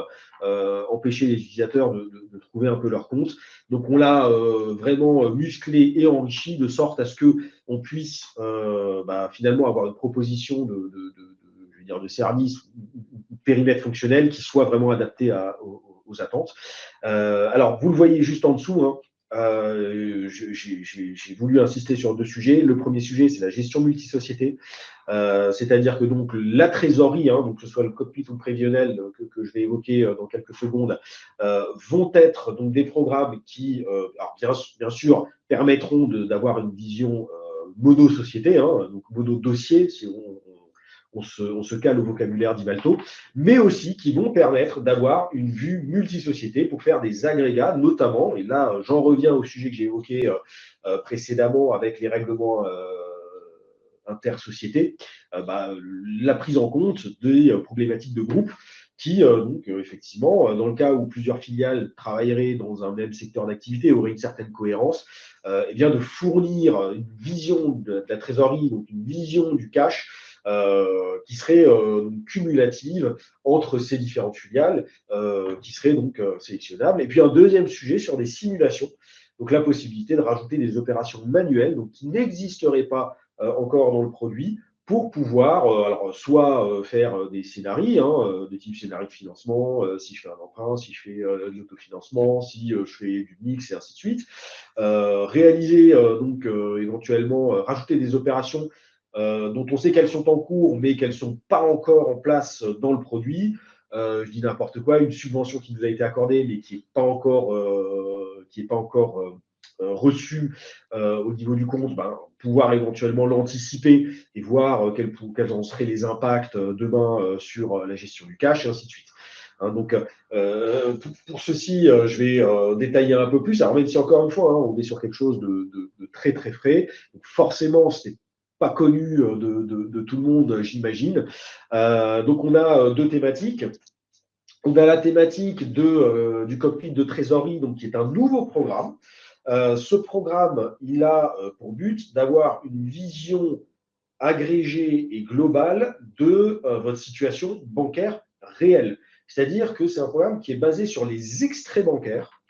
empêchaient les utilisateurs de trouver un peu leur compte. Donc, on l'a vraiment musclé et enrichi de sorte à ce qu'on puisse finalement avoir une proposition de service ou périmètre fonctionnel qui soit vraiment adapté aux attentes. Alors, vous le voyez juste en dessous, j'ai voulu insister sur deux sujets. Le premier sujet, c'est la gestion multisociété, c'est-à-dire que donc la trésorerie, donc que ce soit le cockpit ou le prévisionnel que je vais évoquer dans quelques secondes, vont être donc des programmes qui, alors bien sûr, permettront d'avoir une vision mono-société, donc mono-dossier, si on se cale au vocabulaire d'Ivalto, mais aussi qui vont permettre d'avoir une vue multisociété pour faire des agrégats, notamment, et là j'en reviens au sujet que j'ai évoqué précédemment avec les règlements intersociétés, la prise en compte des problématiques de groupe qui, effectivement, dans le cas où plusieurs filiales travailleraient dans un même secteur d'activité, auraient une certaine cohérence, eh bien de fournir une vision de la trésorerie, donc une vision du cash qui serait cumulative entre ces différentes filiales, qui serait donc sélectionnable. Et puis un deuxième sujet sur des simulations, donc la possibilité de rajouter des opérations manuelles, donc qui n'existeraient pas encore dans le produit, pour pouvoir alors, soit faire des scénarios, de type scénario de financement, si je fais un emprunt, si je fais de l'autofinancement, si je fais du mix et ainsi de suite. Réaliser éventuellement rajouter des opérations dont on sait qu'elles sont en cours, mais qu'elles ne sont pas encore en place dans le produit. Je dis n'importe quoi, une subvention qui nous a été accordée, mais qui n'est pas encore, reçue au niveau du compte, pouvoir éventuellement l'anticiper et voir quels en seraient les impacts demain sur la gestion du cash, et ainsi de suite. Donc, pour ceci, je vais détailler un peu plus. Alors, même si, encore une fois, on est sur quelque chose de très, très frais, donc forcément, ce n'est pas connu de tout le monde, j'imagine. Donc, on a deux thématiques. On a la thématique du cockpit de trésorerie, donc, qui est un nouveau programme. Ce programme, il a pour but d'avoir une vision agrégée et globale de votre situation bancaire réelle. C'est-à-dire que c'est un programme qui est basé sur les extraits bancaires.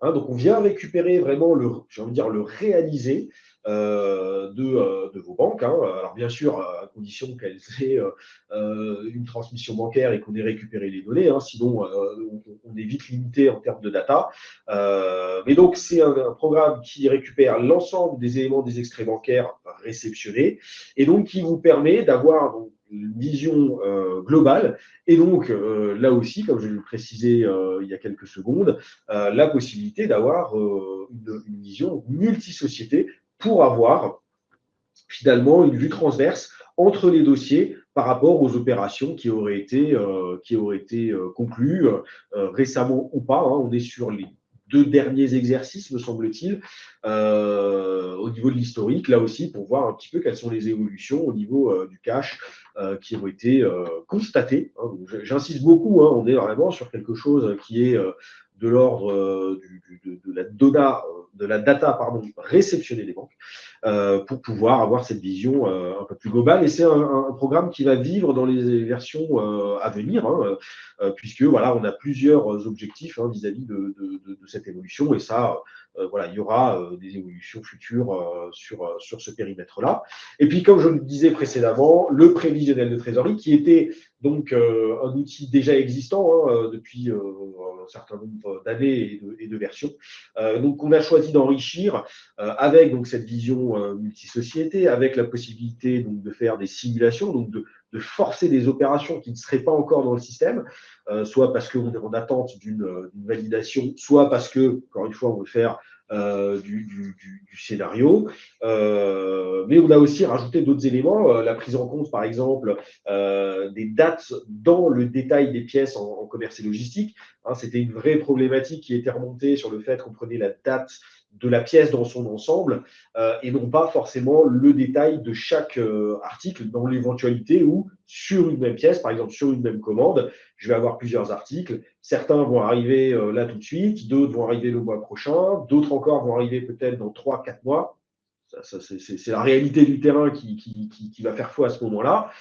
Donc, on vient récupérer vraiment le réalisé de vos banques. Alors, bien sûr, à condition qu'elles aient une transmission bancaire et qu'on ait récupéré les données. Sinon, on est vite limité en termes de data. Mais donc, c'est un programme qui récupère l'ensemble des éléments des extraits bancaires réceptionnés et donc qui vous permet d'avoir une vision globale et donc là aussi, comme je l'ai précisé il y a quelques secondes, la possibilité d'avoir une vision multisociété pour avoir finalement une vue transverse entre les dossiers par rapport aux opérations qui auraient été conclues récemment ou pas. On est sur les 2 derniers exercices, me semble-t-il, au niveau de l'historique, là aussi, pour voir un petit peu quelles sont les évolutions au niveau du cash qui ont été constatées. J'insiste beaucoup, on est vraiment sur quelque chose qui est de l'ordre de la data réceptionnée des banques pour pouvoir avoir cette vision un peu plus globale. Et c'est un programme qui va vivre dans les versions à venir, puisque voilà, on a plusieurs objectifs vis-à-vis de cette évolution. Et ça, il y aura des évolutions futures sur ce périmètre-là. Et puis, comme je le disais précédemment, le prévisionnel de trésorerie, qui était donc un outil déjà existant depuis un certain nombre d'années et de versions. Donc, on a choisi d'enrichir avec donc cette vision multisociété, avec la possibilité donc de faire des simulations, donc de forcer des opérations qui ne seraient pas encore dans le système, soit parce qu'on est en attente d'une validation, soit parce que, encore une fois, on veut faire du scénario. Mais on a aussi rajouté d'autres éléments, la prise en compte, par exemple, des dates dans le détail des pièces en commerce et logistique. C'était une vraie problématique qui était remontée sur le fait qu'on prenait la date de la pièce dans son ensemble et non pas forcément le détail de chaque article dans l'éventualité où sur une même pièce, par exemple sur une même commande, je vais avoir plusieurs articles. Certains vont arriver là tout de suite, d'autres vont arriver le mois prochain, d'autres encore vont arriver peut-être dans 3-4 mois. C'est la réalité du terrain qui va faire foi à ce moment-là.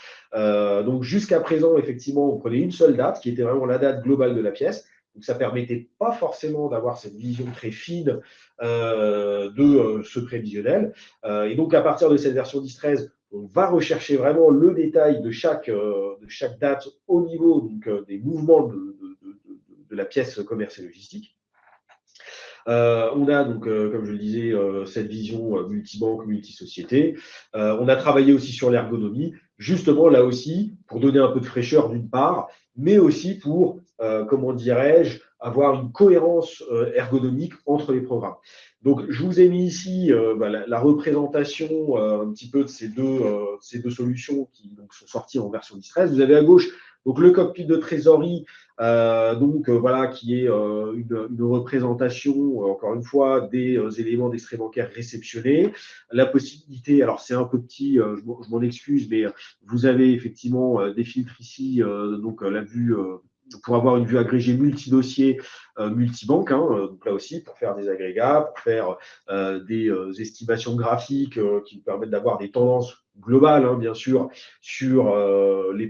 Donc jusqu'à présent, effectivement, on prenait une seule date qui était vraiment la date globale de la pièce. Donc, ça ne permettait pas forcément d'avoir cette vision très fine de ce prévisionnel. Et donc, à partir de cette version 10.13, on va rechercher vraiment le détail de chaque date au niveau des mouvements de la pièce commerce et logistique. On a donc, comme je le disais, cette vision multibanque, multisociété. On a travaillé aussi sur l'ergonomie, justement là aussi, pour donner un peu de fraîcheur d'une part, mais aussi pour, comment dirais-je, avoir une cohérence ergonomique entre les programmes. Donc, je vous ai mis ici la représentation un petit peu de ces deux solutions qui donc, sont sorties en version 10.13. Vous avez à gauche donc, le cockpit de trésorerie, voilà, qui est une représentation, encore une fois, des éléments d'extrait bancaire réceptionnés. La possibilité, alors c'est un peu petit, je m'en excuse, mais vous avez effectivement des filtres ici, donc la vue pour avoir une vue agrégée multi-dossier, multibanque, donc là aussi pour faire des agrégats, pour faire des estimations graphiques qui vous permettent d'avoir des tendances globales, bien sûr, sur les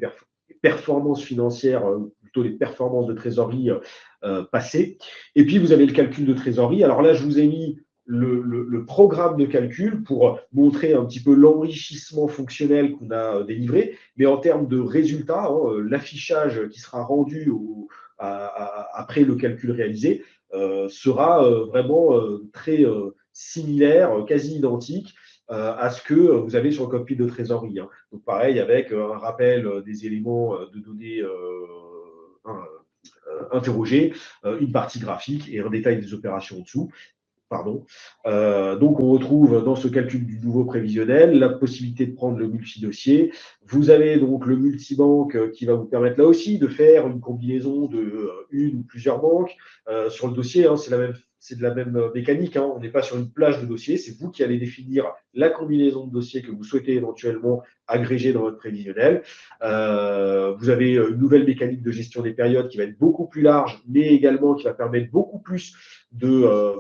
performances financières, plutôt les performances de trésorerie passées. Et puis, vous avez le calcul de trésorerie. Alors là, je vous ai mis le programme de calcul pour montrer un petit peu l'enrichissement fonctionnel qu'on a délivré, mais en termes de résultats, l'affichage qui sera rendu après le calcul réalisé sera vraiment très similaire, quasi identique à ce que vous avez sur le cockpit de trésorerie. Donc pareil, avec un rappel des éléments de données interrogés, une partie graphique et un détail des opérations en dessous. Donc, on retrouve dans ce calcul du nouveau prévisionnel la possibilité de prendre le multi-dossier. Vous avez donc le multibanque qui va vous permettre là aussi de faire une combinaison de une ou plusieurs banques. Sur le dossier, c'est de la même mécanique. On n'est pas sur une plage de dossiers. C'est vous qui allez définir la combinaison de dossiers que vous souhaitez éventuellement agréger dans votre prévisionnel. Vous avez une nouvelle mécanique de gestion des périodes qui va être beaucoup plus large, mais également qui va permettre beaucoup plus de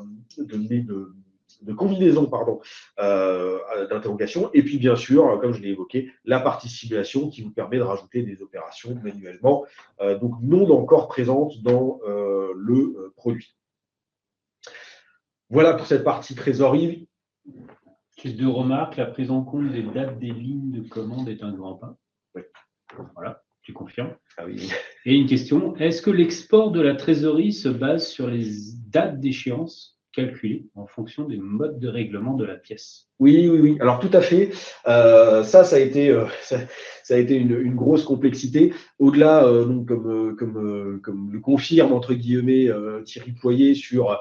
combinaison d'interrogation. Et puis, bien sûr, comme je l'ai évoqué, la partie simulation qui vous permet de rajouter des opérations manuellement, donc non encore présentes dans le produit. Voilà pour cette partie trésorerie.
Juste deux remarques. La prise en compte des dates des lignes de commande est un grand pas.
Oui.
Voilà, tu confirmes.
Ah oui.
Et une question, est-ce que l'export de la trésorerie se base sur les dates d'échéance calculées en fonction des modes de règlement de la pièce?
Oui. Alors, tout à fait. Ça a été une grosse complexité. Au-delà, donc, comme le confirme, entre guillemets, Thierry Ployer sur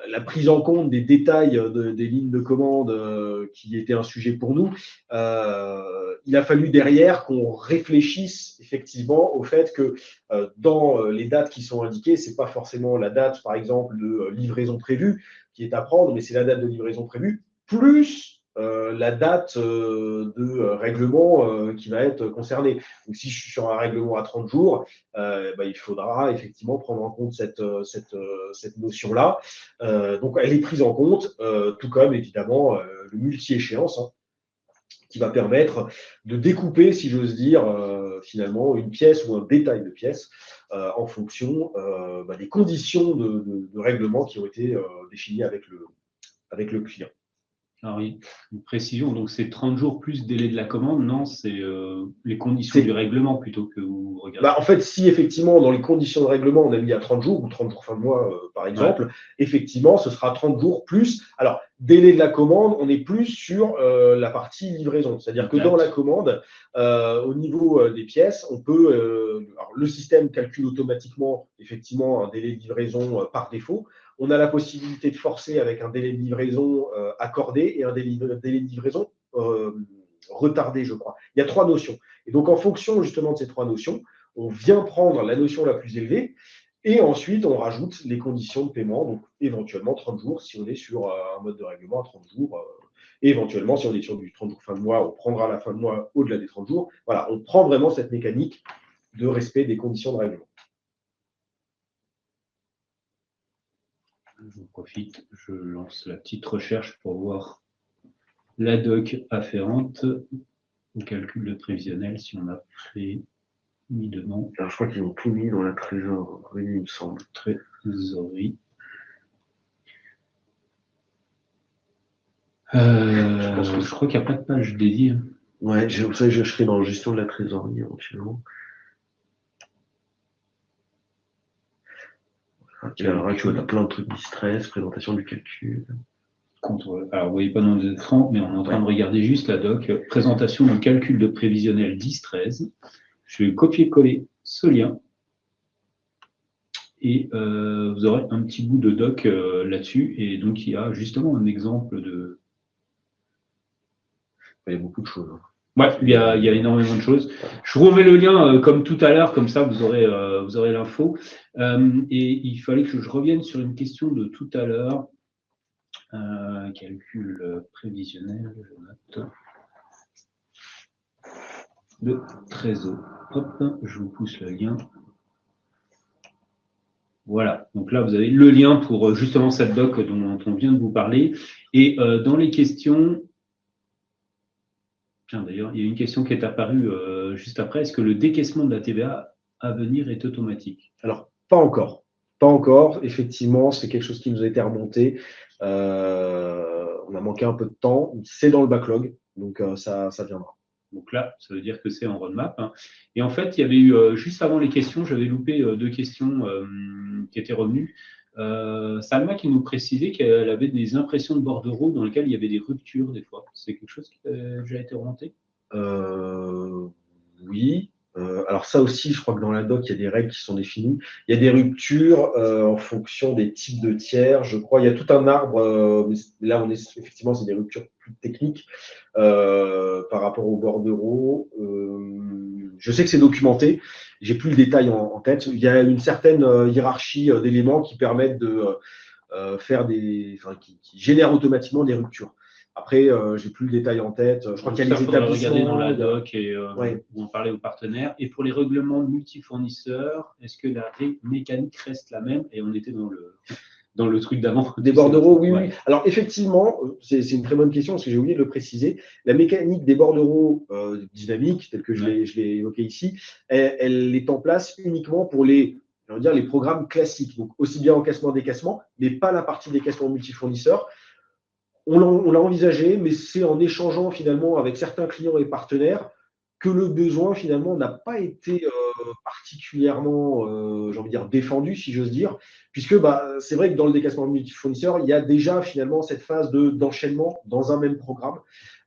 la prise en compte des détails des lignes de commande qui était un sujet pour nous, il a fallu derrière qu'on réfléchisse effectivement au fait que dans les dates qui sont indiquées, ce n'est pas forcément la date, par exemple, de livraison prévue qui est à prendre, mais c'est la date de livraison prévue plus la date de règlement qui va être concernée. Donc, si je suis sur un règlement à 30 jours, il faudra effectivement prendre en compte cette notion-là. Donc, elle est prise en compte, tout comme évidemment le multi-échéance, qui va permettre de découper, si j'ose dire, finalement, une pièce ou un détail de pièce en fonction des conditions de règlement qui ont été définies avec le client.
Alors, une précision, donc c'est 30 jours plus délai de la commande, non? C'est les conditions du règlement plutôt que vous regardez.
En fait, si effectivement, dans les conditions de règlement, on a mis à 30 jours ou 30 jours fin de mois, par exemple, effectivement, ce sera 30 jours plus. Alors, délai de la commande, on est plus sur la partie livraison. C'est-à-dire que dans la commande, au niveau des pièces, on peut. Alors, le système calcule automatiquement, effectivement, un délai de livraison par défaut. On a la possibilité de forcer avec un délai de livraison accordé et un délai de livraison retardé, je crois. Il y a 3 notions. Et donc, en fonction justement de ces 3 notions, on vient prendre la notion la plus élevée et ensuite, on rajoute les conditions de paiement, donc éventuellement 30 jours si on est sur un mode de règlement à 30 jours. Et éventuellement, si on est sur du 30 jours fin de mois, on prendra la fin de mois au-delà des 30 jours. Voilà, on prend vraiment cette mécanique de respect des conditions de règlement.
Je profite, je lance la petite recherche pour voir la doc afférente au calcul de prévisionnel si on a fait mis dedans.
Alors, je crois qu'ils ont tout mis dans la trésorerie, il me semble.
Trésorerie. Je crois qu'il n'y a pas de page dédiée.
Ouais, je serai dans la gestion de la trésorerie éventuellement. Alors, tu vois, tu as plein de trucs distress, présentation du calcul.
Alors, vous voyez pas dans les écrans, mais on est en train de regarder juste la doc. Présentation du calcul de prévisionnel 10-13. Je vais copier-coller ce lien. Et vous aurez un petit bout de doc là-dessus. Et donc, il y a justement un exemple de…
Il y a beaucoup de choses.
Ouais, il y a énormément de choses. Je vous remets le lien comme tout à l'heure, comme ça vous aurez l'info. Et il fallait que je revienne sur une question de tout à l'heure. Calcul prévisionnel, je note. Le trésor. Hop, je vous pousse le lien. Voilà, donc là vous avez le lien pour justement cette doc dont on vient de vous parler. Et dans les questions, tiens d'ailleurs, il y a une question qui est apparue juste après. Est-ce que le décaissement de la TVA à venir est automatique?
Alors, pas encore. Pas encore. Effectivement, c'est quelque chose qui nous a été remonté. On a manqué un peu de temps. C'est dans le backlog, donc ça viendra.
Donc là, ça veut dire que c'est en roadmap. Hein. Et en fait, il y avait eu, juste avant les questions, j'avais loupé 2 questions qui étaient revenues. Salma qui nous précisait qu'elle avait des impressions de bordereau dans lesquelles il y avait des ruptures des fois. C'est quelque chose qui a déjà été remonté?
Oui. Alors ça aussi, je crois que dans la doc, il y a des règles qui sont définies. Il y a des ruptures en fonction des types de tiers. Je crois il y a tout un arbre. Mais là, effectivement, c'est des ruptures plus techniques par rapport aux bordereaux. Je sais que c'est documenté. J'ai plus le détail en tête. Il y a une certaine hiérarchie d'éléments qui permettent de faire qui génèrent automatiquement des ruptures. Après, j'ai plus le détail en tête. Je crois qu'il y a les établissements.
Regarder dans la doc et où on parlait aux partenaires. Et pour les règlements multifournisseurs, est-ce que la mécanique reste la même? Et on était dans le truc d'avant.
Des bordereaux, oui, oui. Alors, effectivement, c'est une très bonne question parce que j'ai oublié de le préciser. La mécanique des bordereaux dynamiques, telle que je l'ai évoqué ici, elle est en place uniquement pour les programmes classiques. Donc, aussi bien encaissement-décaissement, mais pas la partie décaissement multifournisseur. On l'a envisagé, mais c'est en échangeant finalement avec certains clients et partenaires que le besoin finalement n'a pas été particulièrement, défendu, si j'ose dire, puisque c'est vrai que dans le décaissement multifournisseur, il y a déjà finalement cette phase d'enchaînement dans un même programme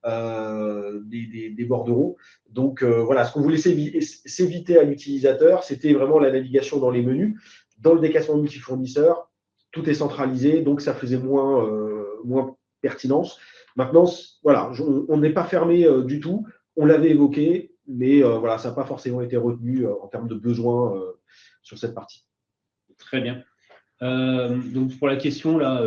des bordereaux. Donc voilà, ce qu'on voulait s'éviter à l'utilisateur, c'était vraiment la navigation dans les menus. Dans le décaissement multifournisseur, tout est centralisé, donc ça faisait moins pertinence. Maintenant, voilà, on n'est pas fermé du tout. On l'avait évoqué, mais voilà, ça n'a pas forcément été retenu en termes de besoins sur cette partie.
Très bien. Donc pour la question là,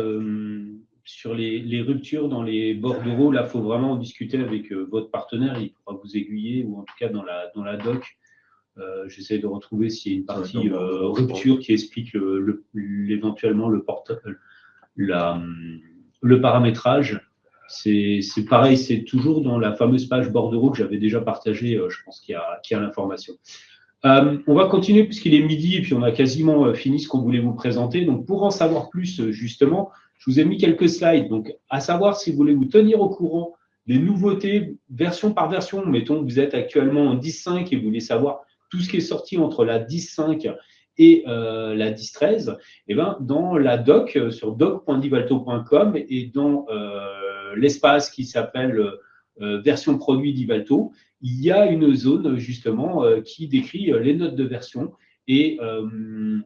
sur les ruptures dans les bordereaux, là, il faut vraiment en discuter avec votre partenaire. Il pourra vous aiguiller, ou en tout cas dans la doc. J'essaie de retrouver s'il y a une partie rupture qui explique éventuellement le paramétrage. C'est pareil, c'est toujours dans la fameuse page bordereau que j'avais déjà partagée, je pense qu'il y a l'information. On va continuer puisqu'il est midi et puis on a quasiment fini ce qu'on voulait vous présenter. Donc pour en savoir plus, justement, je vous ai mis quelques slides. Donc à savoir si vous voulez vous tenir au courant des nouveautés version par version. Mettons que vous êtes actuellement en 10.5 et vous voulez savoir tout ce qui est sorti entre la 10.5 et la 10.13, et dans la doc, sur doc.divalto.com et dans l'espace qui s'appelle version produit d'Ivalto, il y a une zone justement qui décrit les notes de version et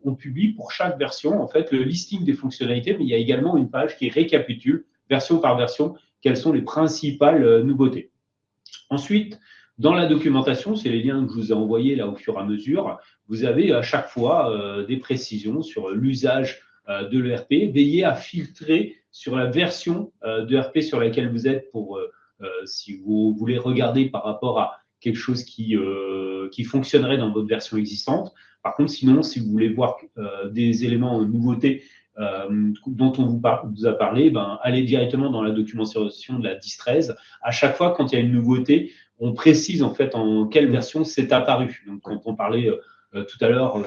on publie pour chaque version en fait le listing des fonctionnalités, mais il y a également une page qui récapitule version par version quelles sont les principales nouveautés. Ensuite, dans la documentation, c'est les liens que je vous ai envoyés là au fur et à mesure, vous avez à chaque fois des précisions sur l'usage de l'ERP. Veillez à filtrer sur la version de ERP sur laquelle vous êtes pour si vous voulez regarder par rapport à quelque chose qui fonctionnerait dans votre version existante. Par contre, sinon, si vous voulez voir des éléments nouveautés dont on vous a parlé, allez directement dans la documentation de la 10.13. À chaque fois, quand il y a une nouveauté, on précise en fait en quelle version c'est apparu. Donc, quand on parlait tout à l'heure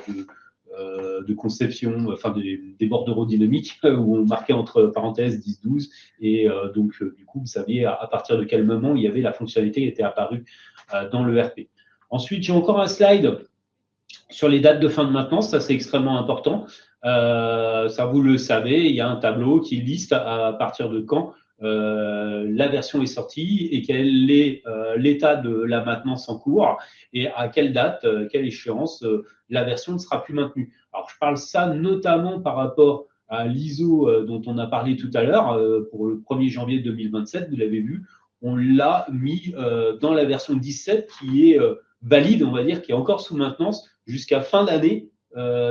de conception, enfin des bordereaux dynamiques, où on marquait entre parenthèses 10-12, et donc du coup, vous saviez à partir de quel moment il y avait la fonctionnalité qui était apparue dans l'ERP. Ensuite, j'ai encore un slide sur les dates de fin de maintenance, ça c'est extrêmement important. Ça, vous le savez, il y a un tableau qui liste à partir de quand la version est sortie et quel est l'état de la maintenance en cours et à quelle date, quelle échéance la version ne sera plus maintenue. Alors, je parle ça notamment par rapport à l'ISO dont on a parlé tout à l'heure pour le 1er janvier 2027, vous l'avez vu, on l'a mis dans la version 17 qui est valide, on va dire, qui est encore sous maintenance jusqu'à fin d'année,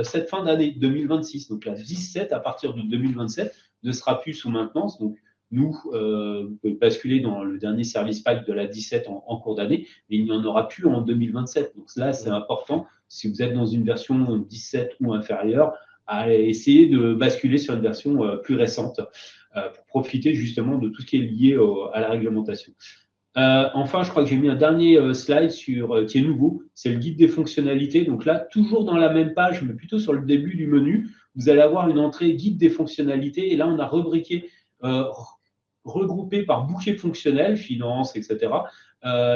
cette fin d'année 2026. Donc la 17, à partir de 2027, ne sera plus sous maintenance. Donc nous, vous pouvez basculer dans le dernier service pack de la 17 en cours d'année, mais il n'y en aura plus en 2027. Donc là, c'est important, si vous êtes dans une version 17 ou inférieure, à essayer de basculer sur une version plus récente pour profiter justement de tout ce qui est lié à la réglementation. Enfin, je crois que j'ai mis un dernier slide qui est nouveau, c'est le guide des fonctionnalités. Donc là, toujours dans la même page, mais plutôt sur le début du menu, vous allez avoir une entrée guide des fonctionnalités. Et là, on a regroupé par bouquet fonctionnel, finance, etc.,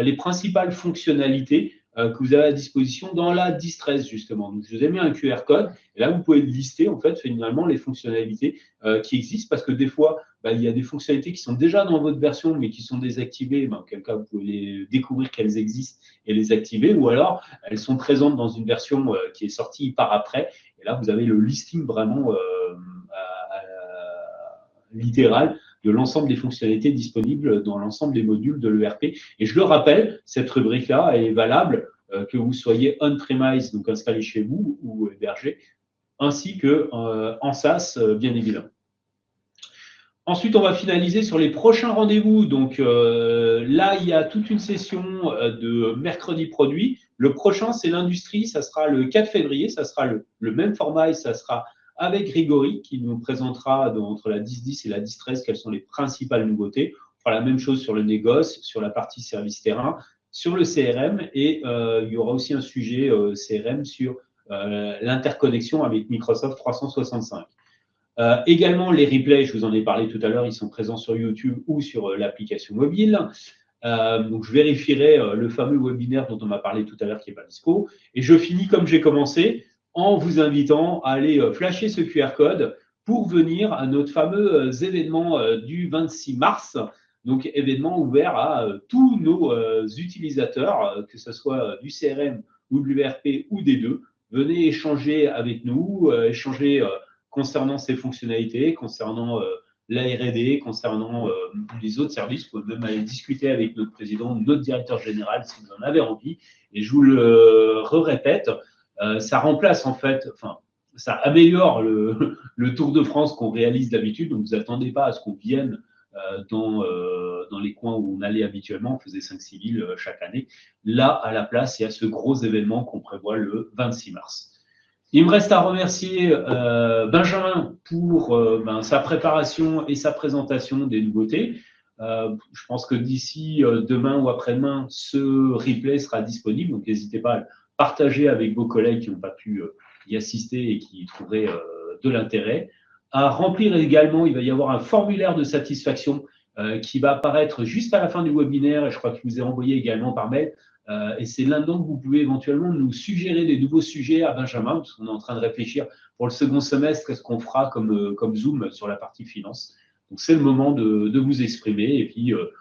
les principales fonctionnalités que vous avez à disposition dans la distress, justement. Donc, je vous ai mis un QR code. Et là, vous pouvez lister, en fait, finalement, les fonctionnalités qui existent, parce que des fois, il y a des fonctionnalités qui sont déjà dans votre version, mais qui sont désactivées. En quel cas, vous pouvez les découvrir qu'elles existent et les activer. Ou alors, elles sont présentes dans une version qui est sortie par après. Et là, vous avez le listing vraiment littéral de l'ensemble des fonctionnalités disponibles dans l'ensemble des modules de l'ERP. Et je le rappelle, cette rubrique-là est valable que vous soyez on-premise, donc installé chez vous ou hébergé, ainsi que en SaaS, bien évidemment. Ensuite, on va finaliser sur les prochains rendez-vous. Donc là, il y a toute une session de mercredi produit. Le prochain, c'est l'industrie. Ça sera le 4 février. Ça sera le même format et ça sera avec Grégory qui nous présentera entre la 10-10 et la 10-13 quelles sont les principales nouveautés. On fera la même chose sur le négoce, sur la partie service terrain, sur le CRM et il y aura aussi un sujet CRM sur l'interconnexion avec Microsoft 365. Également, les replays, je vous en ai parlé tout à l'heure, ils sont présents sur YouTube ou sur l'application mobile. Donc, je vérifierai le fameux webinaire dont on m'a parlé tout à l'heure qui n'est pas dispo. Et je finis comme j'ai commencé en vous invitant à aller flasher ce QR code pour venir à notre fameux événement du 26 mars. Donc, événement ouvert à tous nos utilisateurs, que ce soit du CRM ou de l'ERP ou des deux. Venez échanger avec nous, échanger concernant ces fonctionnalités, concernant la R&D, concernant les autres services. Vous pouvez même aller discuter avec notre président, notre directeur général si vous en avez envie. Et je vous le répète, ça remplace en fait, ça améliore le Tour de France qu'on réalise d'habitude. Donc, vous n'attendez pas à ce qu'on vienne dans les coins où on allait habituellement. On faisait 5-6 villes chaque année. Là, à la place, il y a ce gros événement qu'on prévoit le 26 mars. Il me reste à remercier Benjamin pour sa préparation et sa présentation des nouveautés. Je pense que d'ici demain ou après-demain, ce replay sera disponible. Donc, n'hésitez pas à le partager avec vos collègues qui n'ont pas pu y assister et qui y trouveraient de l'intérêt. À remplir également, il va y avoir un formulaire de satisfaction qui va apparaître juste à la fin du webinaire et je crois que je vous ai envoyé également par mail. Et c'est là-dedans que vous pouvez éventuellement nous suggérer des nouveaux sujets à Benjamin, parce qu'on est en train de réfléchir pour le second semestre, qu'est-ce qu'on fera comme Zoom sur la partie finance. Donc, c'est le moment de vous exprimer et puis de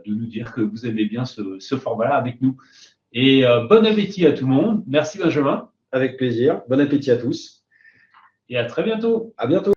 nous dire que vous aimez bien ce format-là avec nous. Et bon appétit à tout le monde. Merci Benjamin.
Avec plaisir. Bon appétit à tous.
Et à très bientôt.
À bientôt.